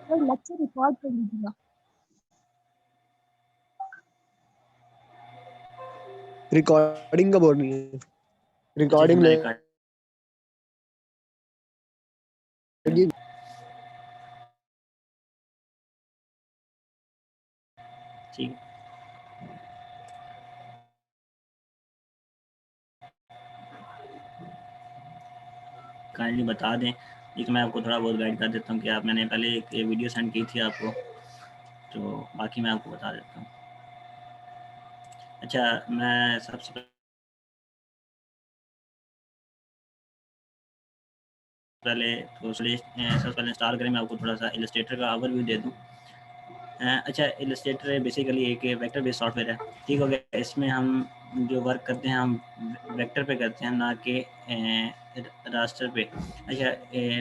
Sir lecture record कर लीजिएगा। Recording का बोल रही है, अच्छा रिकॉर्डिंग मैं लगी। ठीक काइंडली बता दें, एक मैं आपको थोड़ा बहुत गाइड कर देता हूँ कि आप मैंने पहले एक वीडियो सेंड की थी आपको, तो बाकी मैं आपको बता देता हूँ। अच्छा मैं सबसे पहले सबसे पहले इंस्टॉल करें, मैं आपको थोड़ा सा इलस्ट्रेटर का ओवरव्यू दे दूँ। अच्छा इलस्ट्रेटर बेसिकली एक वेक्टर बेस्ड सॉफ्टवेयर है, ठीक हो गया। इसमें हम जो वर्क करते हैं हम वेक्टर पे करते हैं, ना कि रास्टर पे। अच्छा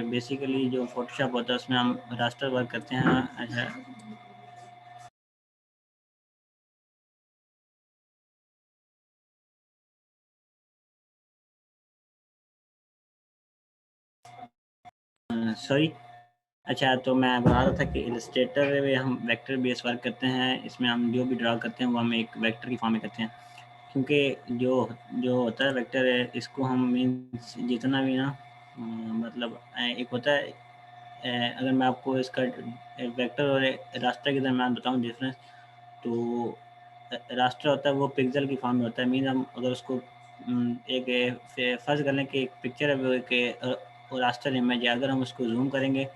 बेसिकली जो फोटोशॉप होता है उसमें हम रास्टर वर्क करते हैं। अच्छा सॉरी, अच्छा तो मैं बता रहा था कि इलस्ट्रेटर में हम वेक्टर बेस वर्क करते हैं, इसमें हम जो भी ड्रा करते हैं वो हम एक वेक्टर की फॉर्म में करते हैं। क्योंकि जो जो होता है वेक्टर है, इसको हम मीन्स जितना भी ना मतलब एक होता है अगर मैं आपको इसका वेक्टर और रास्टर के दरम्यान बताऊँ डिफरेंस, तो रास्टर होता है वो पिक्सल की फॉर्म में होता है। मीन हम अगर उसको एक फ़र्ज़ कर लें कि एक पिक्चर है वो एक रास्टर इमेज है, अगर हम उसको ज़ूम करेंगे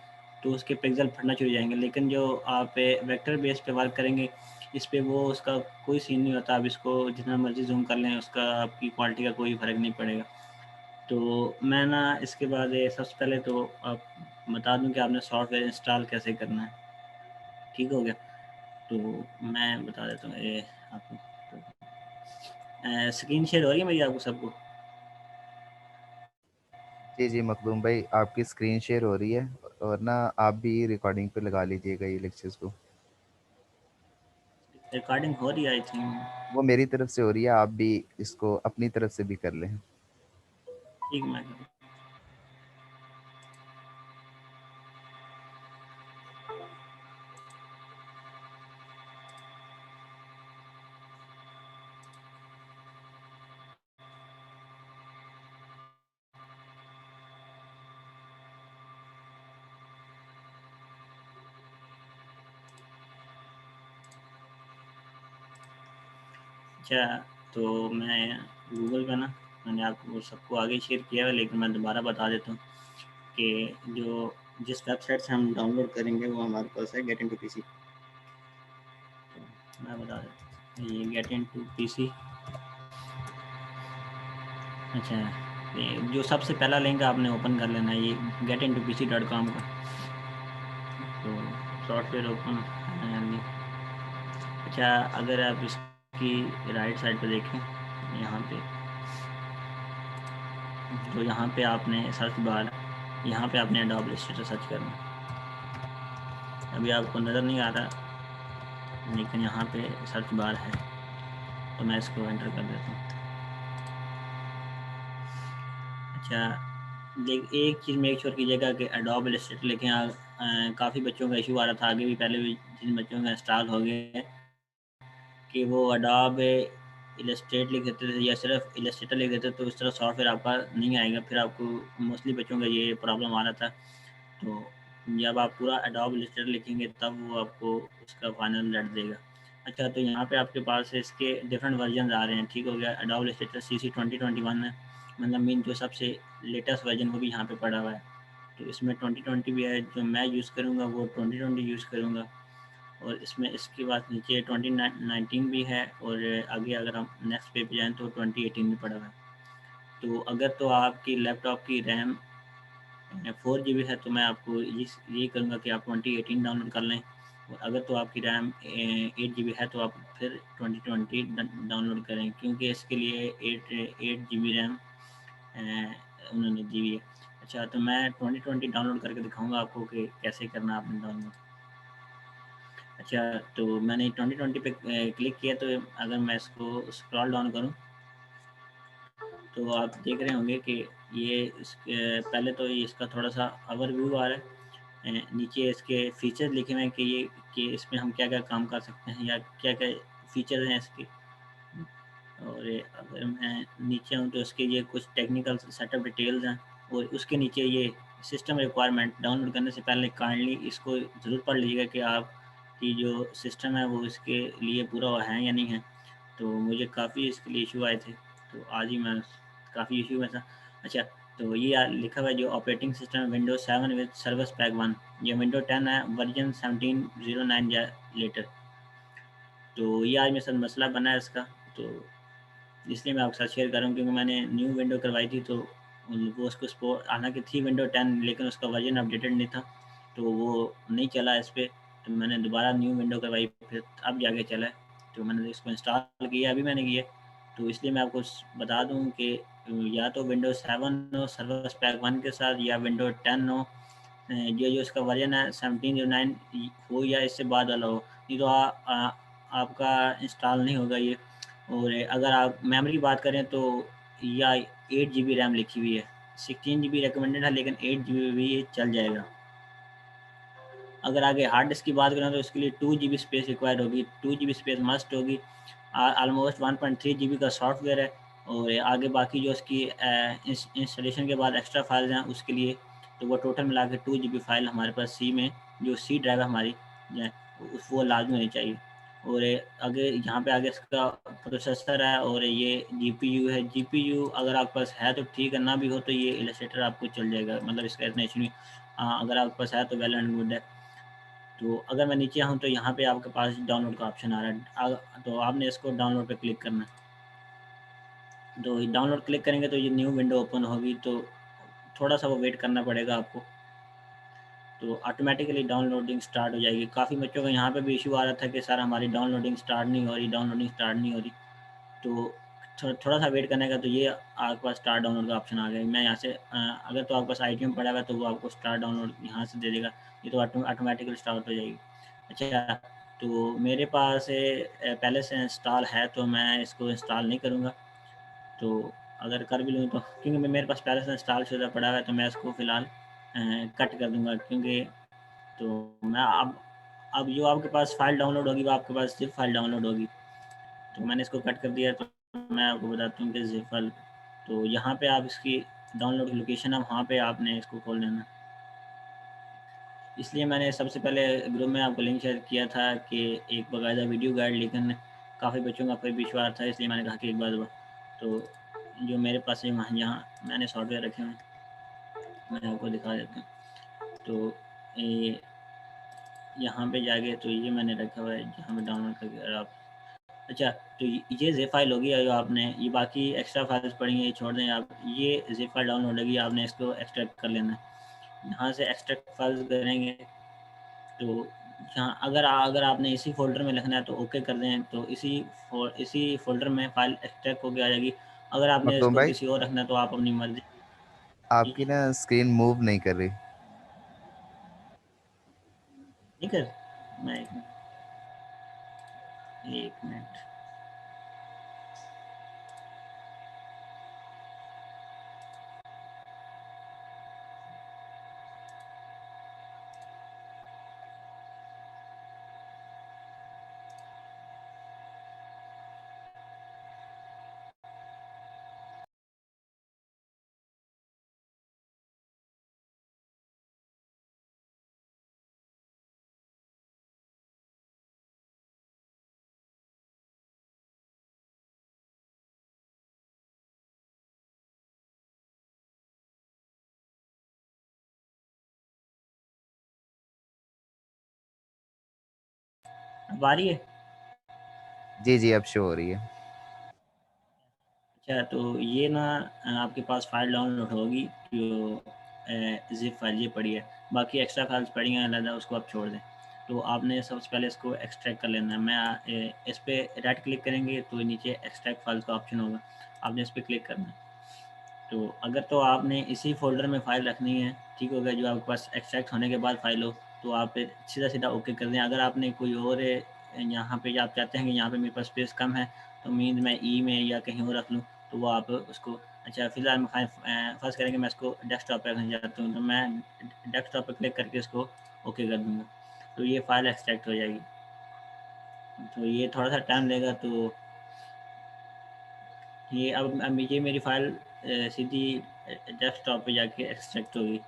तो उसके पिक्सल फटना शुरू हो जाएंगे। लेकिन जो आप वेक्टर बेस पे वर्क करेंगे, इस पे वो उसका कोई सीन नहीं होता। आप इसको जितना मर्ज़ी ज़ूम कर लें, उसका आपकी क्वालिटी का कोई फ़र्क नहीं पड़ेगा। तो मैं ना इसके बाद सबसे पहले तो आप बता दूं कि आपने सॉफ्टवेयर इंस्टॉल कैसे करना है, ठीक हो गया। तो मैं बता देता हूँ ये आपको। तो स्क्रीन शेयर हो रही है मेरी आपको सबको? जी जी मखदूम भाई, आपकी स्क्रीन शेयर हो रही है, और ना आप भी रिकॉर्डिंग पे लगा लीजिएगा ये लेक्चर्स को। रिकॉर्डिंग हो रही है आई थिंक। वो मेरी तरफ से हो रही है, आप भी इसको अपनी तरफ से भी कर लें। ठीक मैं अच्छा तो मैं गूगल पे ना मैंने आपको सबको आगे शेयर किया है, लेकिन मैं दोबारा बता देता हूँ कि जो जिस वेबसाइट से हम डाउनलोड करेंगे वो हमारे पास है get in to P C. मैं बता देता हूँ ये get in to P C. अच्छा ये जो सबसे पहला लिंक आपने ओपन कर लेना है, ये get in to P C .com का। तो सॉफ्टवेयर ओपन है। अच्छा अगर आप इसकी राइट साइड पे देखें यहाँ पे, तो यहाँ पे आपने सर्च बार, यहाँ पे आपने एडोब इलस्ट्रेटर सर्च करना है। अभी आपको नज़र नहीं आ रहा, लेकिन यहाँ पे सर्च बार है, तो मैं इसको एंटर कर देता हूँ। अच्छा देख एक चीज़ मेक श्योर कीजिएगा कि एडोब इलस्ट्रेटर, लेकिन काफ़ी बच्चों का इशू आ रहा था आगे भी, पहले भी जिन बच्चों का इंस्टॉल हो गया कि वो अडोब इलस्ट्रेट लिख देते थे या सिर्फ इलस्ट्रेटर लिख देते, तो इस तरह सॉफ्टवेयर आपका नहीं आएगा। फिर आपको मोस्टली बच्चों का ये प्रॉब्लम आ रहा था। तो जब आप पूरा अडोब इलस्ट्रेटर लिखेंगे तब वो आपको उसका फाइनल रिजल्ट देगा। अच्छा तो यहाँ पे आपके पास इसके डिफरेंट वर्जन आ रहे हैं, ठीक हो गया। अडोब इलस्ट्रेटर CC 2021 है, मतलब मीन जो सबसे लेटेस्ट वर्जन वो भी यहाँ पे पड़ा हुआ है। तो इसमें 2020 भी है, जो मैं यूज़ करूँगा वो 2020 यूज़ करूँगा। और इसमें इसके बाद नीचे 2019 भी है, और आगे अगर हम नेक्स्ट पे जाएँ तो 2018 में पड़ा हुआ है। तो अगर तो आपकी लैपटॉप की रैम 4 GB है, तो मैं आपको यही करूँगा कि आप 2018 डाउनलोड कर लें। और अगर तो आपकी रैम 8 GB है, तो आप फिर 2020 डाउनलोड करें, क्योंकि इसके लिए 8 GB रैम उन्होंने दी हुई है। अच्छा तो मैं 2020 डाउनलोड करके दिखाऊँगा आपको कि कैसे करना है आपने डाउनलोड। अच्छा तो मैंने 2020 पे क्लिक किया, तो अगर मैं इसको स्क्रॉल डाउन करूं तो आप देख रहे होंगे कि ये पहले तो ये इसका थोड़ा सा ओवरव्यू आ रहा है। नीचे इसके फीचर्स लिखे हुए हैं कि ये कि इसमें हम क्या क्या काम कर सकते हैं या क्या क्या फीचर्स हैं इसके। और अगर मैं नीचे हूँ तो इसके ये कुछ टेक्निकल सेटअप डिटेल्स हैं, और उसके नीचे ये सिस्टम रिक्वायरमेंट। डाउनलोड करने से पहले काइंडली इसको ज़रूर पढ़ लीजिएगा कि आपकी जो सिस्टम है वो इसके लिए पूरा हुआ है या नहीं है। तो मुझे काफ़ी इसके लिए इशू आए थे, तो आज ही मैं काफ़ी इशू में था। अच्छा, तो ये लिखा हुआ है जो operating system Windows 7 with service pack 1, ये विंडो 10 है, वर्जन 1709 या लेटर। तो ये आज मेरे साथ मसला बना है इसका, तो इसलिए मैं आपके साथ शेयर कर रहा हूँ, क्योंकि मैंने न्यू विंडो करवाई थी तो वो उसको सपोर्ट हालांकि थी विंडो 10, लेकिन उसका वर्जन अपडेटेड नहीं था, तो वो नहीं चला इस पर। तो मैंने दोबारा न्यू विंडो करवाई, फिर अब जाके चला है। तो मैंने इसको इंस्टॉल किया, अभी मैंने किया। तो इसलिए मैं आपको बता दूं कि या तो विंडो 7 हो सर्विस पैक 1 के साथ, या विंडो 10 हो जो जो इसका वर्जन है 1709 हो, या इससे बाद वाला हो। नहीं तो आपका इंस्टॉल नहीं होगा ये। और अगर आप मेमोरी की बात करें तो या 8 GB रैम लिखी हुई है, 16 GB रिकमेंडेड है, लेकिन 8 GB भी ये चल जाएगा। अगर आगे हार्ड डिस्क की बात करें तो इसके लिए 2 GB स्पेस रिक्वायर्ड होगी, 2 GB स्पेस मस्ट होगी। ऑलमोस्ट 1.3 GB का सॉफ्टवेयर है। और आगे बाकी जो उसकी इंस्टॉलेशन के बाद एक्स्ट्रा फाइल्स हैं उसके लिए, तो वो टोटल मिला के 2 GB फाइल हमारे पास सी में, जो सी ड्राइव है हमारी वो लाजमी होनी चाहिए। और आगे यहाँ पे आगे इसका प्रोसेसर है, और ये जीपीयू है। जीपीयू अगर आपके पास है तो ठीक है, ना भी हो तो ये इलस्ट्रेटर आपको चल जाएगा, मतलब इसका इतना इशू नहीं। अगर आपके पास है तो वेल एंड गुड है। तो अगर मैं नीचे आऊँ तो यहाँ पे आपके पास डाउनलोड का ऑप्शन आ रहा है, तो आपने इसको डाउनलोड पे क्लिक करना है। तो डाउनलोड क्लिक करेंगे तो ये न्यू विंडो ओपन होगी, तो थोड़ा सा वो वेट करना पड़ेगा आपको, तो ऑटोमेटिकली डाउनलोडिंग स्टार्ट हो जाएगी। काफ़ी बच्चों का यहाँ पे भी इशू आ रहा था कि सर हमारी डाउनलोडिंग स्टार्ट नहीं हो रही, डाउनलोडिंग स्टार्ट नहीं हो रही। तो थोड़ा सा वेट करने का, तो ये आपके पास स्टार्ट डाउनलोड का ऑप्शन आ गया। मैं यहाँ से अगर तो आपके पास आईटीएम पड़ा हुआ है तो वो आपको स्टार्ट डाउनलोड यहाँ से दे देगा, ये तो ऑटोमेटिकली स्टार्ट हो जाएगी। अच्छा, तो मेरे पास पहले से इंस्टॉल है, तो मैं इसको इंस्टॉल नहीं करूँगा। तो अगर कर भी लूँ तो, क्योंकि मेरे पास पहले से इंस्टॉल शुदा पड़ा हुआ है, तो मैं इसको फ़िलहाल कट कर दूँगा। क्योंकि तो मैं अब जो आपके पास फ़ाइल डाउनलोड होगी वो आपके पास ज़िप फ़ाइल डाउनलोड होगी। तो मैंने इसको कट कर दिया। तो मैं आपको बताता हूँ कि ज़िप फ़ाइल, तो यहाँ पे आप इसकी डाउनलोड की लोकेशन है, वहाँ पे आपने इसको खोल लेना। इसलिए मैंने सबसे पहले ग्रुप में आपको लिंक शेयर किया था कि एक बाकायदा वीडियो गाइड, लेकिन काफ़ी बच्चों का फिर विश्वास था, इसलिए मैंने कहा कि एक बार तो जो मेरे पास है वहाँ यहाँ मैंने सॉफ्टवेयर रखे हुए हैं, मैं आपको दिखा देता हूँ। तो ये यहाँ पे जाके तो ये मैंने रखा हुआ है जहाँ पे डाउनलोड करके आप। अच्छा, तो ये ज़िप फाइल होगी जो आपने, ये बाकी एक्स्ट्रा फाइल्स पड़ी हैं ये छोड़ दें आप। ये ज़िप फाइल डाउनलोड होगी, आपने इसको एक्सट्रैक्ट कर लेना है। यहाँ से एक्सट्रैक्ट फाइल्स करेंगे तो यहाँ अगर आपने इसी फ़ोल्डर में लिखना है तो ओके कर दें, तो इसी फ़ोल्डर में फ़ाइल एक्सट्रैक्ट होके आ जाएगी। अगर आपने मखदूम इसको भाई, किसी और रखना है तो आप अपनी मर्ज़ी। जी, आपकी ना स्क्रीन मूव नहीं कर रही। ठीक है, मैं एक मिनट। अब आ रही है? जी जी, अब शो हो रही है। अच्छा, तो ये ना आपके पास फ़ाइल डाउनलोड होगी जो ज़िप फाइल ये पड़ी है। बाकी एक्स्ट्रा फाइल्स पड़ी हैं अलग, उसको आप छोड़ दें। तो आपने सबसे पहले इसको एक्सट्रैक्ट कर लेना है। इस पे राइट क्लिक करेंगे तो नीचे एक्सट्रैक्ट फाइल्स का ऑप्शन होगा, आपने इस पे क्लिक करना है। तो अगर तो आपने इसी फ़ोल्डर में फ़ाइल रखनी है, ठीक हो गया, जो आपके पास एक्सट्रैक्ट होने के बाद फ़ाइल हो, तो आप सीधा-सीधा ओके कर दें। अगर आपने कोई और यहाँ पे आप चाहते हैं कि यहाँ पे मेरे पास स्पेस कम है, तो मीन्स मैं ई में या कहीं और रख लूँ, तो वो आप उसको अच्छा फिलहाल मैं फर्स्ट करेंगे, मैं इसको डेस्कटॉप पे रखना चाहता हूँ, तो मैं डेस्कटॉप पे क्लिक करके इसको ओके कर दूँगा, तो ये फाइल एक्सट्रैक्ट हो जाएगी। तो ये थोड़ा सा टाइम लेगा, तो ये अब ये मेरी फाइल सीधी डेस्कटॉप पे जाके एक्सट्रैक्ट होगी।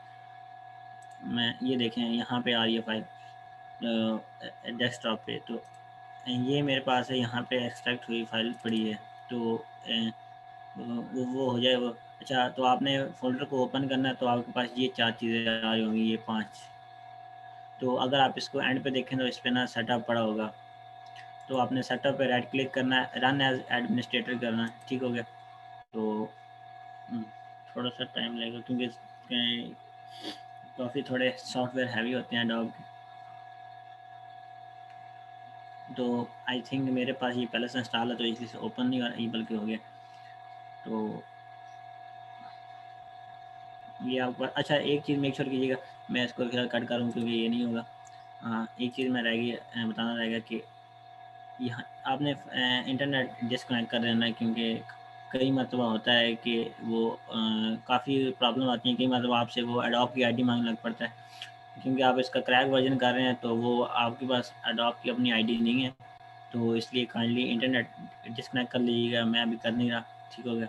मैं ये देखें यहाँ पे आ रही है फाइल डेस्कटॉप पे, तो ये मेरे पास है, यहाँ पे एक्सट्रैक्ट हुई फाइल पड़ी है, तो वो हो जाए वो। अच्छा, तो आपने फ़ोल्डर को ओपन करना है, तो आपके पास ये 4 चीज़ें आ रही होंगी, ये 5। तो अगर आप इसको एंड पे देखें तो इस पे ना सेटअप पड़ा होगा, तो आपने सेटअप पे राइट क्लिक करना है, रन एज़ एडमिनिस्ट्रेटर करना है, ठीक हो गया। तो हुँ, थोड़ा सा टाइम लगेगा क्योंकि काफ़ी थोड़े सॉफ्टवेयर हैवी होते हैं एडोब के। तो आई थिंक मेरे पास ये पहले से इंस्टॉल है, तो इसलिए से ओपन नहीं हो रहा, ये बल्कि हो गया। तो ये आपको अच्छा एक चीज़ मेक श्योर कीजिएगा, मैं इसको फिलहाल कट करूँ क्योंकि ये नहीं होगा। हाँ, एक चीज़ मैं रह गई बताना रहेगा कि यहाँ आपने इंटरनेट डिस्कनेक्ट कर देना है, क्योंकि कई मरतबा होता है कि वो काफ़ी प्रॉब्लम आती है, कई मरतबा आपसे वो एडोब की आईडी मांगने लग पड़ता है, क्योंकि आप इसका क्रैक वर्जन कर रहे हैं, तो वो आपके पास एडोब की अपनी आईडी नहीं है, तो इसलिए काइंडली इंटरनेट डिस्कनेक्ट कर लीजिएगा। मैं अभी कर नहीं रहा, ठीक हो गया।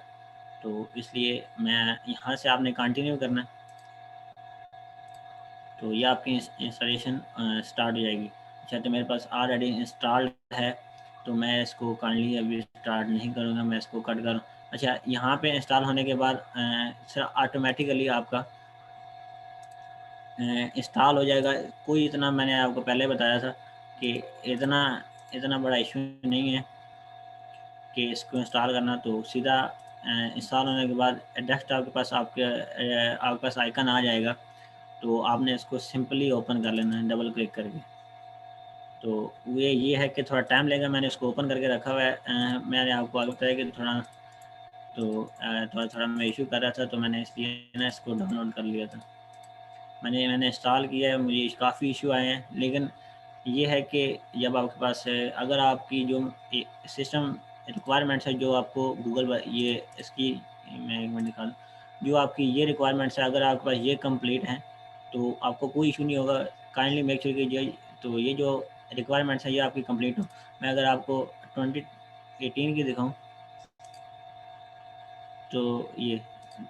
तो इसलिए मैं यहाँ से आपने कंटिन्यू करना है, तो ये आपकी इंस्टॉलेशन स्टार्ट हो जाएगी। अच्छा, तो मेरे पास ऑलरेडी इंस्टॉल्ड है, तो मैं इसको काइंडली अभी स्टार्ट नहीं करूँगा, मैं इसको कट करूँ। अच्छा, यहाँ पे इंस्टॉल होने के बाद सर ऑटोमेटिकली आपका इंस्टॉल हो जाएगा। कोई इतना, मैंने आपको पहले बताया था कि इतना इतना बड़ा इशू नहीं है कि इसको इंस्टॉल करना, तो सीधा इंस्टॉल होने के बाद डेस्कटॉप के पास आपके पास आइकन आ जाएगा, तो आपने इसको सिंपली ओपन कर लेना है डबल क्लिक करके। तो ये है कि थोड़ा टाइम लगेगा, मैंने इसको ओपन करके रखा हुआ है। मैंने आपको आगे बताया कि थोड़ा मैं इशू कर रहा था, तो मैंने इसलिए ना इसको डाउनलोड कर लिया था। मैंने इंस्टॉल किया है, मुझे काफ़ी इशू आए हैं, लेकिन ये है कि जब आपके पास अगर आपकी जो सिस्टम रिक्वायरमेंट्स है, जो आपको ये इसकी मैं एक मिनट निकाल, जो आपकी ये रिक्वायरमेंट्स है, अगर आपके पास ये कंप्लीट हैं, तो आपको कोई इशू नहीं होगा। काइंडली मेक श्योर कि ये जो रिक्वायरमेंट्स है ये आपकी कंप्लीट हो। मैं अगर आपको 2018 की दिखाऊं, तो ये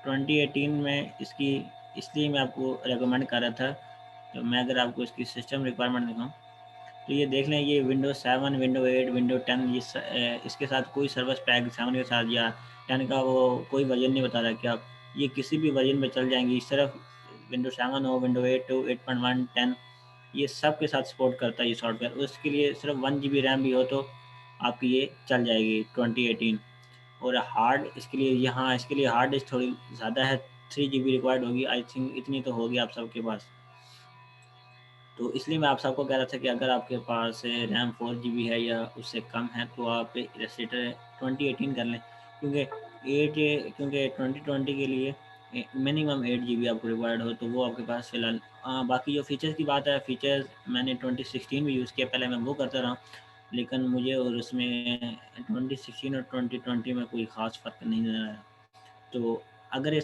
2018 में इसकी, इसलिए मैं आपको रेकमेंड कर रहा था। तो मैं अगर आपको इसकी सिस्टम रिक्वायरमेंट दिखाऊं, तो ये देख लें, ये विंडोज़ 7, विंडो 8, विंडो 10, इसके साथ कोई सर्विस पैक 7 के साथ या 10 का वो कोई वर्जन नहीं बता रहा कि आप ये किसी भी वर्जन में चल जाएंगी। सिर्फ विंडो 7 हो, विंडो 8 हो, 8.1, 10, ये सब के साथ सपोर्ट करता है ये सॉफ्टवेयर। उसके लिए सिर्फ 1 GB रैम भी हो, तो आपकी ये चल जाएगी 2018। और हार्ड इसके लिए, यहाँ इसके लिए हार्ड डिस्क थोड़ी ज़्यादा है, 3 GB रिक्वायर्ड होगी, आई थिंक इतनी तो होगी आप सबके पास। तो इसलिए मैं आप सबको कह रहा था कि अगर आपके पास रैम 4 GB है या उससे कम है, तो आप इलस्ट्रेटर 2018 कर लें, क्योंकि 2020 के लिए मिनिमम 8 GB आपको रिक्वायर्ड हो, तो वो आपके पास फिलहाल। बाकी जो फीचर्स की बात है, फीचर्स मैंने 2016 भी यूज़ किया, पहले मैं वो करता रहा, लेकिन मुझे और उसमें 2016 और 2020 में कोई ख़ास फ़र्क नहीं नज़र आया। तो अगर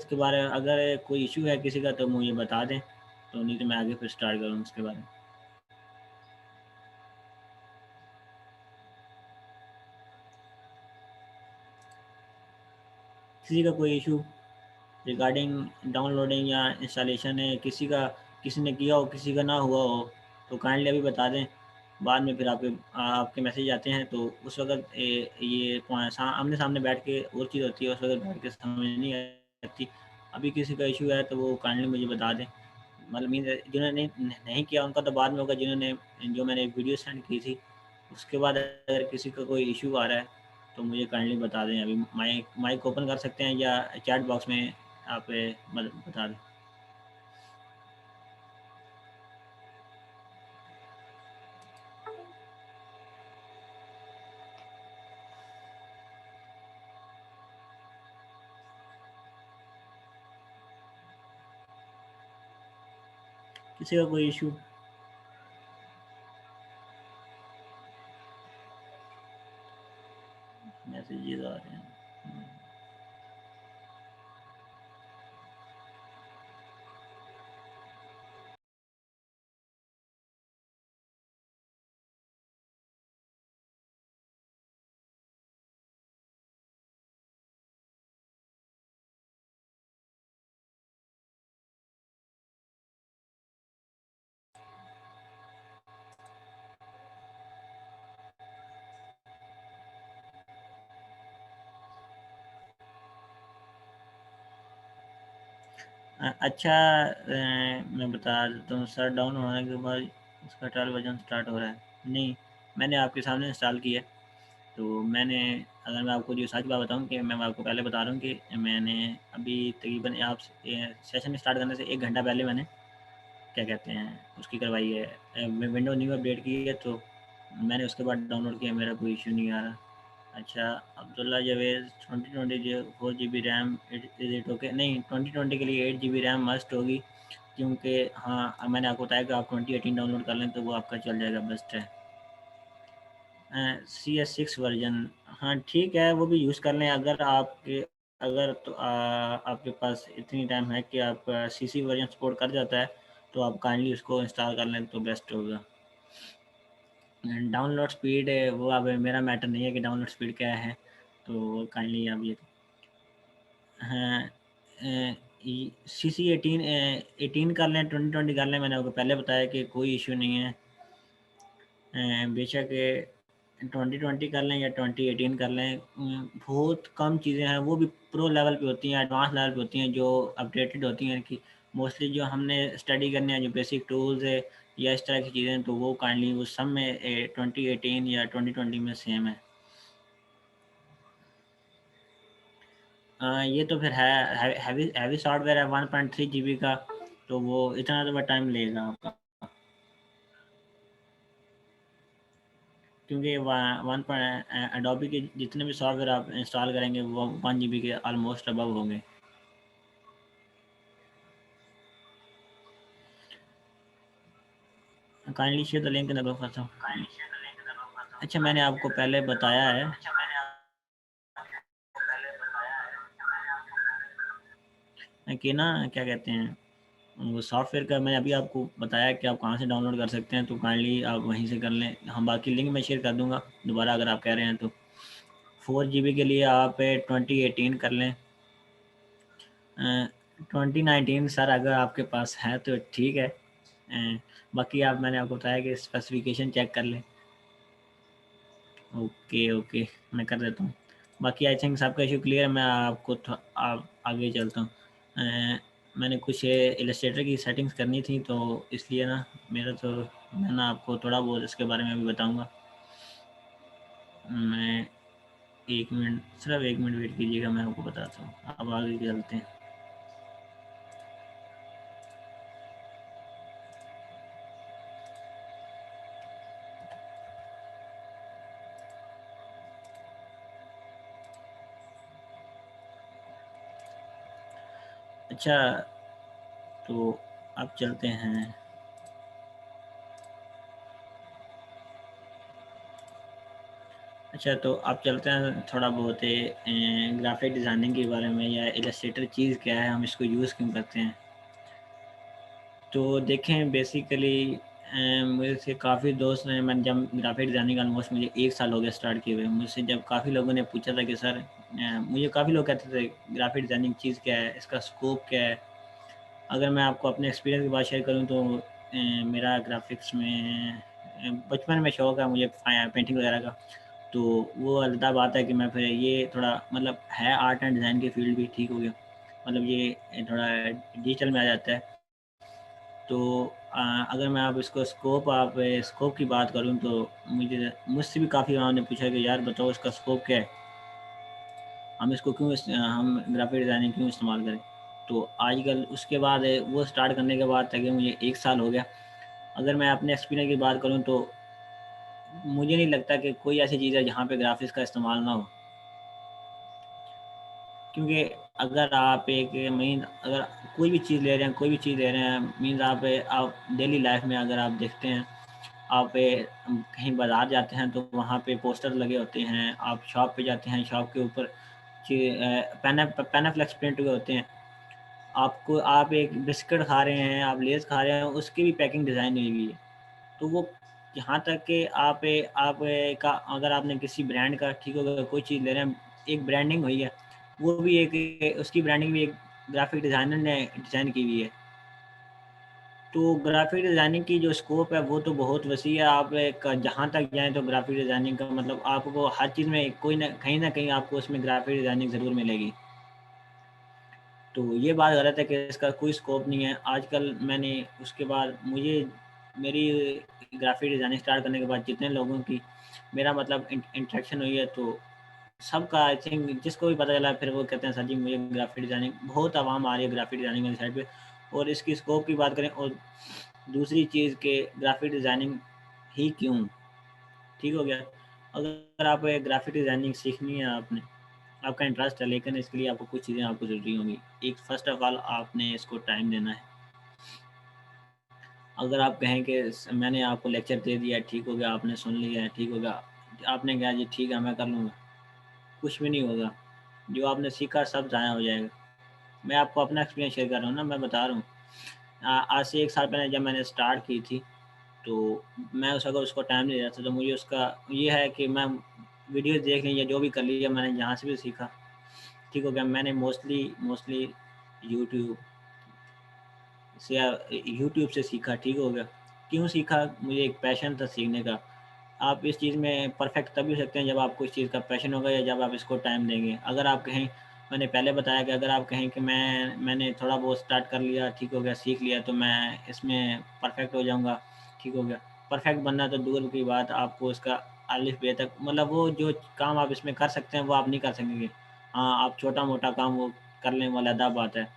कोई इशू है किसी का, तो मुझे बता दें, तो नहीं तो मैं आगे फिर स्टार्ट करूँ उसके बारे में। किसी का कोई इशू रिगार्डिंग डाउनलोडिंग या इंस्टॉलेशन है, किसी ने किया हो, किसी का ना हुआ हो, तो काइंडली अभी बता दें। बाद में फिर आपके मैसेज आते हैं, तो उस वक़्त आमने सामने बैठ के और चीज़ होती है, उस वक़्त बैठ के समझ नहीं आती। अभी किसी का इशू है, तो वो काइंडली मुझे बता दें। मतलब मीन्स जिन्होंने नहीं किया उनका तो बाद में होगा, जिन्होंने जो मैंने वीडियो सेंड की थी, उसके बाद अगर किसी का कोई इशू आ रहा है, तो मुझे काइंडली बता दें। अभी माइक माइक ओपन कर सकते हैं या चैट बॉक्स में आप बता दें। किसी का कोई इशू, मैसेजेस आ रहे हैं। अच्छा, मैं बता देता हूँ सर, डाउन होने के बाद उसका ट्रायल वर्जन स्टार्ट हो रहा है। नहीं, मैंने आपके सामने इंस्टॉल किया। तो मैंने, अगर मैं आपको जो सच बात बताऊँ कि मैं आपको पहले बता रहा हूँ कि मैंने अभी तकरीबन आप सेशन स्टार्ट करने से 1 घंटा पहले मैंने क्या कहते हैं उसकी करवाई है, विंडो न्यू अपडेट की है। तो मैंने उसके बाद डाउनलोड किया, मेरा कोई इशू नहीं आ रहा। अच्छा, अब्दुल्ला जावेद 2020 जो 4 GB RAM is it okay? नहीं, 2020 के लिए 8 GB रैम मस्ट होगी, क्योंकि हाँ मैंने आपको बताया कि आप 2018 डाउनलोड कर लें तो वो आपका चल जाएगा, बेस्ट है। CS6 वर्जन, हाँ ठीक है, वो भी यूज़ कर लें अगर आपके, अगर तो आपके पास इतनी टाइम है कि आप CC वर्जन सपोर्ट कर जाता है तो आप काइंडली उसको इंस्टॉल कर लें तो बेस्ट होगा। डाउनलोड स्पीड वो अब मेरा मैटर नहीं है कि डाउनलोड स्पीड क्या है, तो काइंडली आप ये हाँ, CC 18 18 कर लें, 2020 कर लें। मैंने आपको पहले बताया कि कोई इशू नहीं है। बेशक 2020 कर लें या 2018 कर लें, बहुत कम चीज़ें हैं, वो भी प्रो लेवल पे होती हैं, एडवांस लेवल पे होती हैं, जो अपडेटेड होती हैं कि मोस्टली जो हमने स्टडी करनी है, जो बेसिक टूल्स है या इस तरह की चीज़ें, तो वो काइंडली वो सब में 2018 या 2020 में सेम है। ये तो फिर है हैवी हैवी सॉफ्टवेयर है 1.3 GB का, तो वो इतना तो टाइम लेगा आपका, क्योंकि वन एडोबी के जितने भी सॉफ्टवेयर आप इंस्टॉल करेंगे वो 1 GB के ऑलमोस्ट अबव होंगे। Kindly share the link in the group. अच्छा, मैंने आपको पहले बताया है कि ना क्या कहते हैं, वो सॉफ्टवेयर का मैंने अभी आपको बताया कि आप कहाँ से डाउनलोड कर सकते हैं, तो काइंडली आप वहीं से कर लें। हम बाकी लिंक मैं शेयर कर दूंगा दोबारा अगर आप कह रहे हैं तो। 4 GB के लिए आप 2018 कर लें। 2019 सर अगर आपके पास है तो ठीक है, बाकी आप, मैंने आपको बताया कि स्पेसिफिकेशन चेक कर लें। ओके ओके, मैं कर देता हूँ। बाकी आई थिंक सबका इशू क्लियर है। मैं आपको आप आगे चलता हूँ। मैंने कुछ इलस्ट्रेटर की सेटिंग्स करनी थी, तो इसलिए ना मेरा तो, मैं ना आपको थोड़ा बहुत इसके बारे में भी बताऊँगा। मैं 1 मिनट, सिर्फ 1 मिनट वेट कीजिएगा, मैं आपको बताता हूँ। अब आगे चलते हैं। अच्छा, तो अब चलते हैं। अच्छा, तो आप चलते हैं थोड़ा बहुत ग्राफिक डिज़ाइनिंग के बारे में, या इलस्ट्रेटर चीज़ क्या है, हम इसको यूज़ क्यों करते हैं। तो देखें बेसिकली मेरे से काफ़ी दोस्त हैं, मैंने जब ग्राफिक डिज़ाइनिंग ऑलमोस्ट मुझे 1 साल हो गया स्टार्ट किए हुए। मुझसे जब काफ़ी लोगों ने पूछा था कि सर, मुझे काफ़ी लोग कहते थे ग्राफिक डिज़ाइनिंग चीज़ क्या है, इसका स्कोप क्या है। अगर मैं आपको अपने एक्सपीरियंस की बात शेयर करूँ तो मेरा ग्राफिक्स में बचपन में शौक़ है मुझे पेंटिंग वगैरह का। तो वो अलग बात है कि मैं फिर ये थोड़ा, मतलब है आर्ट एंड डिज़ाइन की फील्ड भी ठीक हो गया, मतलब ये थोड़ा डिजिटल में आ जाता है। तो अगर मैं आप इसको स्कोप की बात करूँ तो मुझसे भी काफ़ी लोगों ने पूछा कि यार बताओ इसका स्कोप क्या है, हम इसको क्यों हम ग्राफिक डिज़ाइनिंग क्यों इस्तेमाल करें। तो आजकल उसके बाद वो स्टार्ट करने के बाद तक मुझे 1 साल हो गया। अगर मैं अपने एक्सपीरियंस की बात करूँ तो मुझे नहीं लगता कि कोई ऐसी चीज़ है जहाँ पे ग्राफ़िक्स का इस्तेमाल ना हो। क्योंकि अगर आप एक मीन अगर कोई भी चीज़ ले रहे हैं, मीन्स आप डेली लाइफ़ में अगर आप देखते हैं, आप कहीं बाज़ार जाते हैं तो वहाँ पे पोस्टर लगे होते हैं, आप शॉप पे जाते हैं, शॉप के ऊपर पेनाफ्लेक्स प्रिंट हुए होते हैं। आप एक बिस्किट खा रहे हैं, आप लेज़ खा रहे हैं, उसकी भी पैकिंग डिज़ाइन हुई हुई है। तो वो यहाँ तक कि आप का अगर आपने किसी ब्रांड का, ठीक हो गया, कोई चीज़ ले रहे हैं, एक ब्रांडिंग हुई है, वो भी एक उसकी ब्रांडिंग भी एक ग्राफिक डिज़ाइनर ने डिज़ाइन की हुई है। तो ग्राफिक डिज़ाइनिंग की जो स्कोप है वो तो बहुत वसी है। आप जहाँ तक जाएँ तो ग्राफिक डिज़ाइनिंग का मतलब आपको हर चीज़ में कोई न कहीं आपको उसमें ग्राफिक डिज़ाइनिंग ज़रूर मिलेगी। तो ये बात गलत है कि इसका कोई स्कोप नहीं है। आजकल मैंने उसके बाद मुझे मेरी ग्राफिक डिज़ाइनिंग स्टार्ट करने के बाद जितने लोगों की मेरा मतलब इंटरेक्शन हुई है, तो सबका आई थिंक जिसको भी पता चला फिर वो कहते हैं सर जी मुझे ग्राफिक डिज़ाइनिंग, बहुत आवाम आ रही है ग्राफिक डिज़ाइनिंग वाली साइड पे। और इसकी स्कोप की बात करें और दूसरी चीज़ के ग्राफिक डिज़ाइनिंग ही क्यों, ठीक हो गया। अगर आप ग्राफिक डिज़ाइनिंग सीखनी है, आपने आपका इंटरेस्ट है, लेकिन इसके लिए आपको कुछ चीज़ें आपको ज़रूरी होंगी। एक फर्स्ट ऑफ ऑल आपने इसको टाइम देना है। अगर आप कहें कि मैंने आपको लेक्चर दे दिया, ठीक हो गया, आपने सुन लिया है, ठीक हो गया, आपने कहा जी ठीक है मैं कर लूँगा, कुछ भी नहीं होगा। जो आपने सीखा सब ज़ाया हो जाएगा। मैं आपको अपना एक्सपीरियंस शेयर कर रहा हूँ ना, मैं बता रहा हूँ। आज से 1 साल पहले जब मैंने स्टार्ट की थी, तो मैं उस वक़्त उसको टाइम नहीं दे रहा था, तो मुझे उसका ये है कि मैं वीडियोज़ देख ली या जो भी कर लिया मैंने जहाँ से भी सीखा, ठीक हो गया। मैंने मोस्टली मोस्टली यूट्यूब से यूट्यूब से सीखा, ठीक हो गया। क्यों सीखा? मुझे एक पैशन था सीखने का। आप इस चीज़ में परफेक्ट तभी हो सकते हैं जब आपको इस चीज़ का पैशन होगा या जब आप इसको टाइम देंगे। अगर आप कहें, मैंने पहले बताया कि अगर आप कहें कि मैंने थोड़ा बहुत स्टार्ट कर लिया, ठीक हो गया, सीख लिया तो मैं इसमें परफेक्ट हो जाऊँगा, ठीक हो गया। परफेक्ट बनना तो दूर की बात, आपको इसका अलिफ बे तक मतलब वो जो काम आप इसमें कर सकते हैं वो आप नहीं कर सकेंगे। हाँ, आप छोटा-मोटा काम वो कर लें, वो अलग बात है।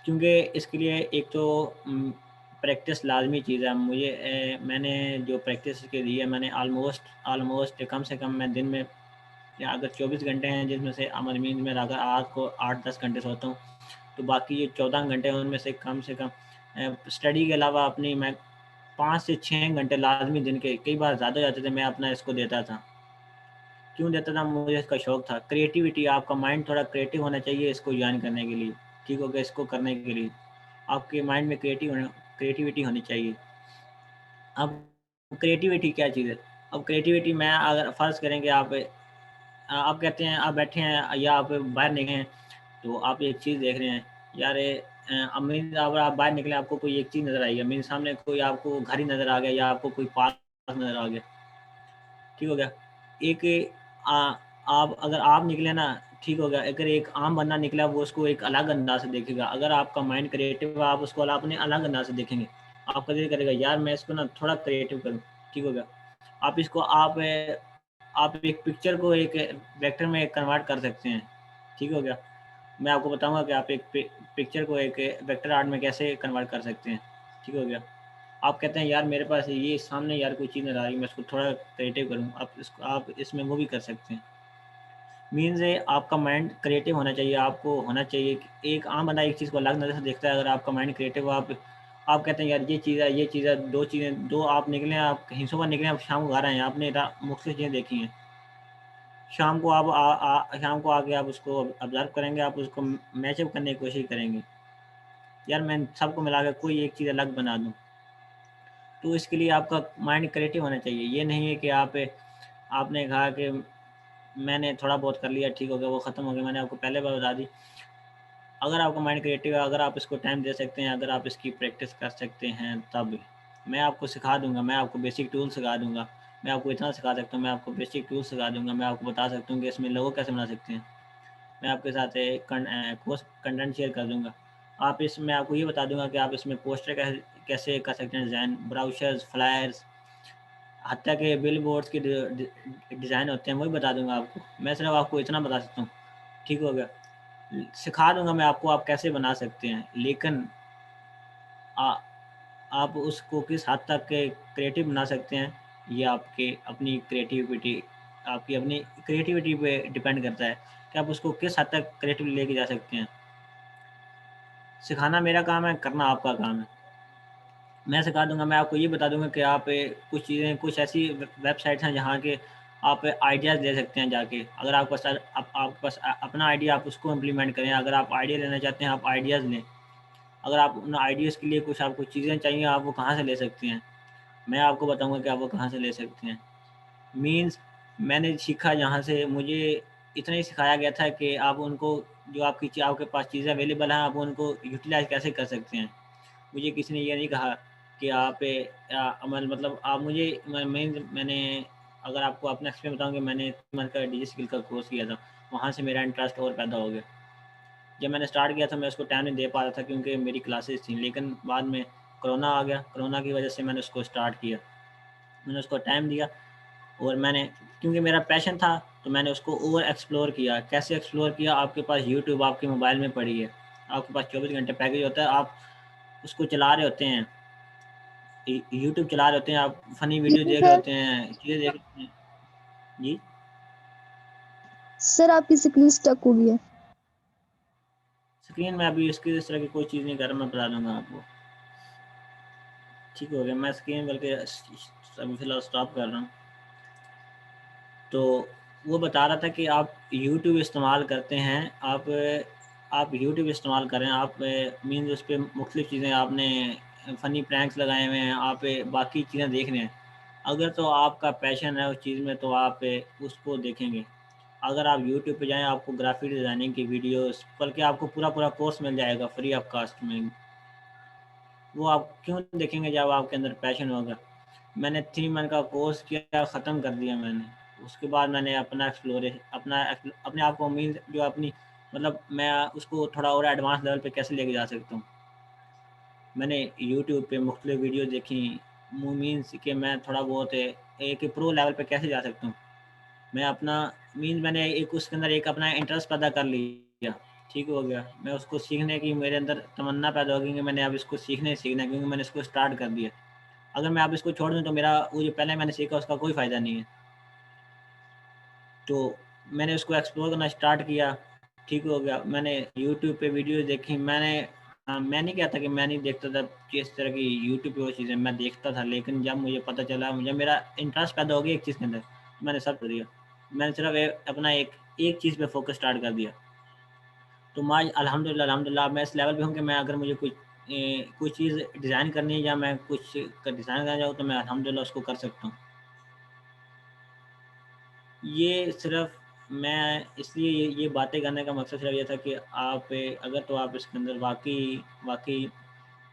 क्योंकि इसके लिए एक तो प्रैक्टिस लाज़मी चीज़ है। मैंने जो प्रैक्टिस इसकी दी है, मैंने ऑलमोस्ट कम से कम मैं दिन में, या अगर 24 घंटे हैं जिसमें से मीन में अगर रात को 8-10 घंटे सोता हूँ, तो बाकी ये 14 घंटे हैं उनमें से कम स्टडी के अलावा अपनी मैं 5 से 6 घंटे लाज़मी दिन के, कई बार ज़्यादा हो जाते थे, मैं अपना इसको देता था। क्यों देता था? मुझे इसका शौक था। क्रिएटिविटी, आपका माइंड थोड़ा क्रिएटिव होना चाहिए इसको जॉइन करने के लिए, ठीक हो गया? इसको करने के लिए आपके माइंड में क्रिएटिविटी होनी चाहिए। अब क्रिएटिविटी क्या चीज़ है? अब क्रिएटिविटी मैं अगर फ़र्ज़ करें कि आप कहते हैं आप बैठे हैं या आप बाहर निकले हैं, तो आप एक चीज़ देख रहे हैं, यार मीन्स अगर आप बाहर निकले आपको कोई एक चीज़ नज़र आई है, मीन्स सामने कोई आपको घर ही नज़र आ गया या आपको कोई पार्क नज़र आ गया, ठीक हो गया। एक आ, आप अगर आप निकले ना, ठीक हो गया। अगर एक आम बंदा निकला वो उसको एक अलग अंदाज से देखेगा। अगर आपका माइंड क्रिएटिव है आप उसको अपने अलग अंदाज से देखेंगे। आपका दिल करेगा यार मैं इसको ना थोड़ा क्रिएटिव करूँ, ठीक हो गया। आप इसको आप एक पिक्चर को एक वेक्टर में कन्वर्ट कर सकते हैं, ठीक हो गया। मैं आपको बताऊँगा कि आप एक पिक्चर को एक वेक्टर आर्ट में कैसे कन्वर्ट कर सकते हैं, ठीक हो गया। आप कहते हैं यार मेरे पास ये सामने यार कोई चीज़ नज़र आ रही है, मैं इसको थोड़ा क्रिएटिव करूँ, आप इसमें वो भी कर सकते हैं। मीन्स है आपका माइंड क्रिएटिव होना चाहिए, आपको होना चाहिए कि एक आम बंदा एक चीज़ को अलग नज़र से देखता है, अगर आपका माइंड क्रिएटिव हो, आप कहते हैं यार ये चीज़ है, 2 चीज़ें 2 आप निकले, आप कहीं सुबह निकले, आप शाम को घर आए हैं, आपने मुख्तलिफ़ चीज़ें देखी हैं। शाम को आप शाम को आके आप उसको ऑब्ज़र्व करेंगे, आप उसको मैच अप करने की कोशिश करेंगे। यार मैं सबको मिला के कोई एक चीज़ अलग बना दूँ। तो इसके लिए आपका माइंड क्रिएटिव होना चाहिए। ये नहीं है कि आपने कहा कि मैंने थोड़ा बहुत कर लिया, ठीक हो गया, वो ख़त्म हो गया। मैंने आपको पहले बार बता दी, अगर आपका माइंड क्रिएटिव है, अगर आप इसको टाइम दे सकते हैं, अगर आप इसकी प्रैक्टिस कर सकते हैं, तब मैं आपको सिखा दूँगा, मैं आपको बेसिक टूल सिखा दूँगा। मैं आपको इतना सिखा सकता हूँ, मैं आपको बेसिक टूल सिखा दूँगा, मैं आपको बता सकता हूँ कि इसमें लोगो कैसे बना सकते हैं। मैं आपके साथ कोर्स कंटेंट शेयर कर दूँगा। आप इसमें आपको ये बता दूँगा कि आप इसमें पोस्टर कैसे कर सकते हैं डिज़ाइन, ब्रोशर्स, फ्लायर्स, हत्ता के बिलबोर्ड्स के डिज़ाइन होते हैं, वो भी बता दूँगा आपको। मैं सिर्फ़ आपको इतना बता सकता हूँ, ठीक हो गया। सिखा दूँगा मैं आपको आप कैसे बना सकते हैं, लेकिन आ आप उसको किस हद तक के क्रिएटिव बना सकते हैं, ये आपकी अपनी क्रिएटिविटी पे डिपेंड करता है कि आप उसको किस हद तक क्रिएटिव लेके जा सकते हैं। सिखाना मेरा काम है, करना आपका काम है। मैं सिखा दूँगा, मैं आपको ये बता दूँगा कि आप कुछ चीज़ें, कुछ ऐसी वेबसाइट्स हैं जहाँ के आप आइडियाज़ ले सकते हैं जाके। अगर आपके पास आपके पास अपना आइडिया, आप उसको इम्प्लीमेंट करें। अगर आप आइडिया लेना चाहते हैं, आप आइडियाज़ लें। अगर आप उन आइडियाज़ के लिए कुछ आपको चीज़ें चाहिए, आप वो कहाँ से ले सकते हैं। मैं आपको बताऊँगा कि आप वो कहाँ से ले सकते हैं। मीन्स मैंने सीखा जहाँ से, मुझे इतना ही सिखाया गया था कि आप उनको, जो आपके पास चीज़ें अवेलेबल हैं, आप उनको यूटिलाइज़ कैसे कर सकते हैं। मुझे किसी ने ये नहीं कहा कि आप अमल मतलब आप मुझे मैं मैंने अगर आपको अपना एक्सपीरियंस बताऊँ कि मैंने 3 मंथ का डिजी स्किल का कोर्स किया था, वहाँ से मेरा इंटरेस्ट और पैदा हो गया। जब मैंने स्टार्ट किया था मैं उसको टाइम नहीं दे पा रहा था क्योंकि मेरी क्लासेस थी, लेकिन बाद में कोरोना आ गया, कोरोना की वजह से मैंने उसको स्टार्ट किया, मैंने उसको टाइम दिया और मैंने, क्योंकि मेरा पैशन था तो मैंने उसको ओवर एक्सप्लोर किया। कैसे एक्सप्लोर किया? आपके पास यूट्यूब आपके मोबाइल में पड़ी है, आपके पास 24 घंटे पैकेज होता है, आप उसको चला रहे होते हैं, यूट्यूब चला रहे होते हैं, आप फनी वीडियो लेकिन देख रहे सर होते हैं, चीज़ें देख रहे हैं। जी सर आपकी स्क्रीन स्टक हो गई है। स्क्रीन में अभी इसकी इस तरह की कोई चीज़ नहीं कर रहा, मैं बता दूंगा आपको। ठीक हो गया, मैं स्क्रीन बल्कि अभी फ़िलहाल स्टॉप कर रहा हूँ। तो वो बता रहा था कि आप यूट्यूब इस्तेमाल करते हैं, आप यूट्यूब इस्तेमाल कर रहे हैं, आप मीन्स उस पे मुख्तलिफ़ चीज़ें आपने फ़नी प्रैंक्स लगाए हुए हैं, आप बाकी चीज़ें देख रहे हैं। अगर तो आपका पैशन है उस चीज़ में तो आप उसको देखेंगे। अगर आप यूट्यूब पे जाएँ आपको ग्राफ़िक डिज़ाइनिंग की वीडियोज़, बल्कि आपको पूरा कोर्स मिल जाएगा फ्री ऑफ कॉस्ट में। वो आप क्यों देखेंगे जब आपके अंदर पैशन होगा। मैंने 3 मंथ का कोर्स किया, ख़त्म कर दिया मैंने। उसके बाद मैंने अपने आप को मीन्स जो अपनी मतलब मैं उसको थोड़ा और एडवांस लेवल पे कैसे लेके जा सकता हूँ। मैंने यूट्यूब पे मुख्तलिफ़ वीडियो देखी, मीन्स कि मैं थोड़ा बहुत एक प्रो लेवल पे कैसे जा सकता हूँ। मैं अपना मीन्स मैंने एक उसके अंदर एक अपना इंटरेस्ट पैदा कर लिया, ठीक हो गया। मैं उसको सीखने की मेरे अंदर तमन्ना पैदा हो गई कि मैंने अब इसको सीखना ही सीखना है, क्योंकि मैंने इसको स्टार्ट कर दिया। अगर मैं अब इसको छोड़ दूँ तो मेरा वो जो पहले मैंने सीखा उसका कोई फ़ायदा नहीं है। तो मैंने उसको एक्सप्लोर करना स्टार्ट किया, ठीक हो गया। मैंने यूट्यूब पे वीडियोज़ देखी, मैं नहीं कहता कि मैं नहीं देखता था कि इस तरह की यूट्यूब पे वो चीज़ें मैं देखता था, लेकिन जब मुझे पता चला, मुझे मेरा इंटरेस्ट पैदा हो गया एक चीज़ के अंदर, मैंने सब कर दिया। मैंने सिर्फ़ अपना एक चीज़ पे फ़ोकस स्टार्ट कर दिया। तो मैं आज अल्हम्दुलिल्लाह मैं इस लेवल पे हूँ कि मैं अगर मुझे कोई चीज़ डिज़ाइन करनी है या मैं कुछ डिज़ाइन करना चाहूँ तो मैं अल्हम्दुलिल्लाह उसको कर सकता हूँ। ये सिर्फ़ मैं इसलिए ये बातें करने का मकसद सिर्फ़ ये था कि आप अगर तो आप इसके अंदर वाक़ई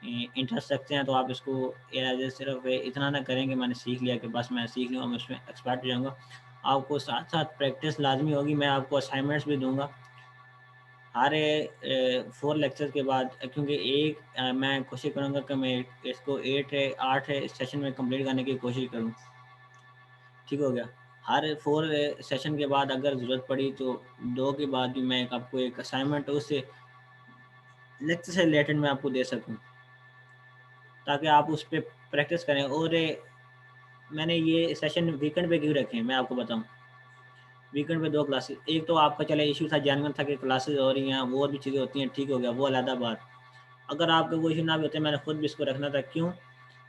इंटरेस्ट रखते हैं तो आप इसको एज़ सिर्फ़ इतना ना करें कि मैंने सीख लिया कि बस मैं सीख लूँगा, मैं उसमें एक्सपर्ट हो जाऊँगा। आपको साथ-साथ प्रैक्टिस लाज़मी होगी, मैं आपको असाइनमेंट्स भी दूँगा। हर 4 लेक्चर के बाद क्योंकि मैं कोशिश करूँगा कि मैं इसको 8 सेशन में कंप्लीट करने की कोशिश करूँ, ठीक हो गया। हर 4 सेशन के बाद अगर ज़रूरत पड़ी तो 2 के बाद भी मैं आपको एक असाइनमेंट उस लेक्चर से रिलेटेड मैं आपको दे सकूँ, ताकि आप उस पे प्रैक्टिस करें। और मैंने ये सेशन वीकेंड पे क्यों रखे हैं, मैं आपको बताऊँ। वीकेंड पे 2 क्लासेस, एक तो आपका चले इश्यू था जेन्युइन था कि क्लासेस हो रही हैं, वो और भी चीज़ें होती हैं, ठीक हो गया, वो अलग बात। अगर आपके वो इश्यू ना भी होते, मैंने खुद भी इसको रखना था, क्यों?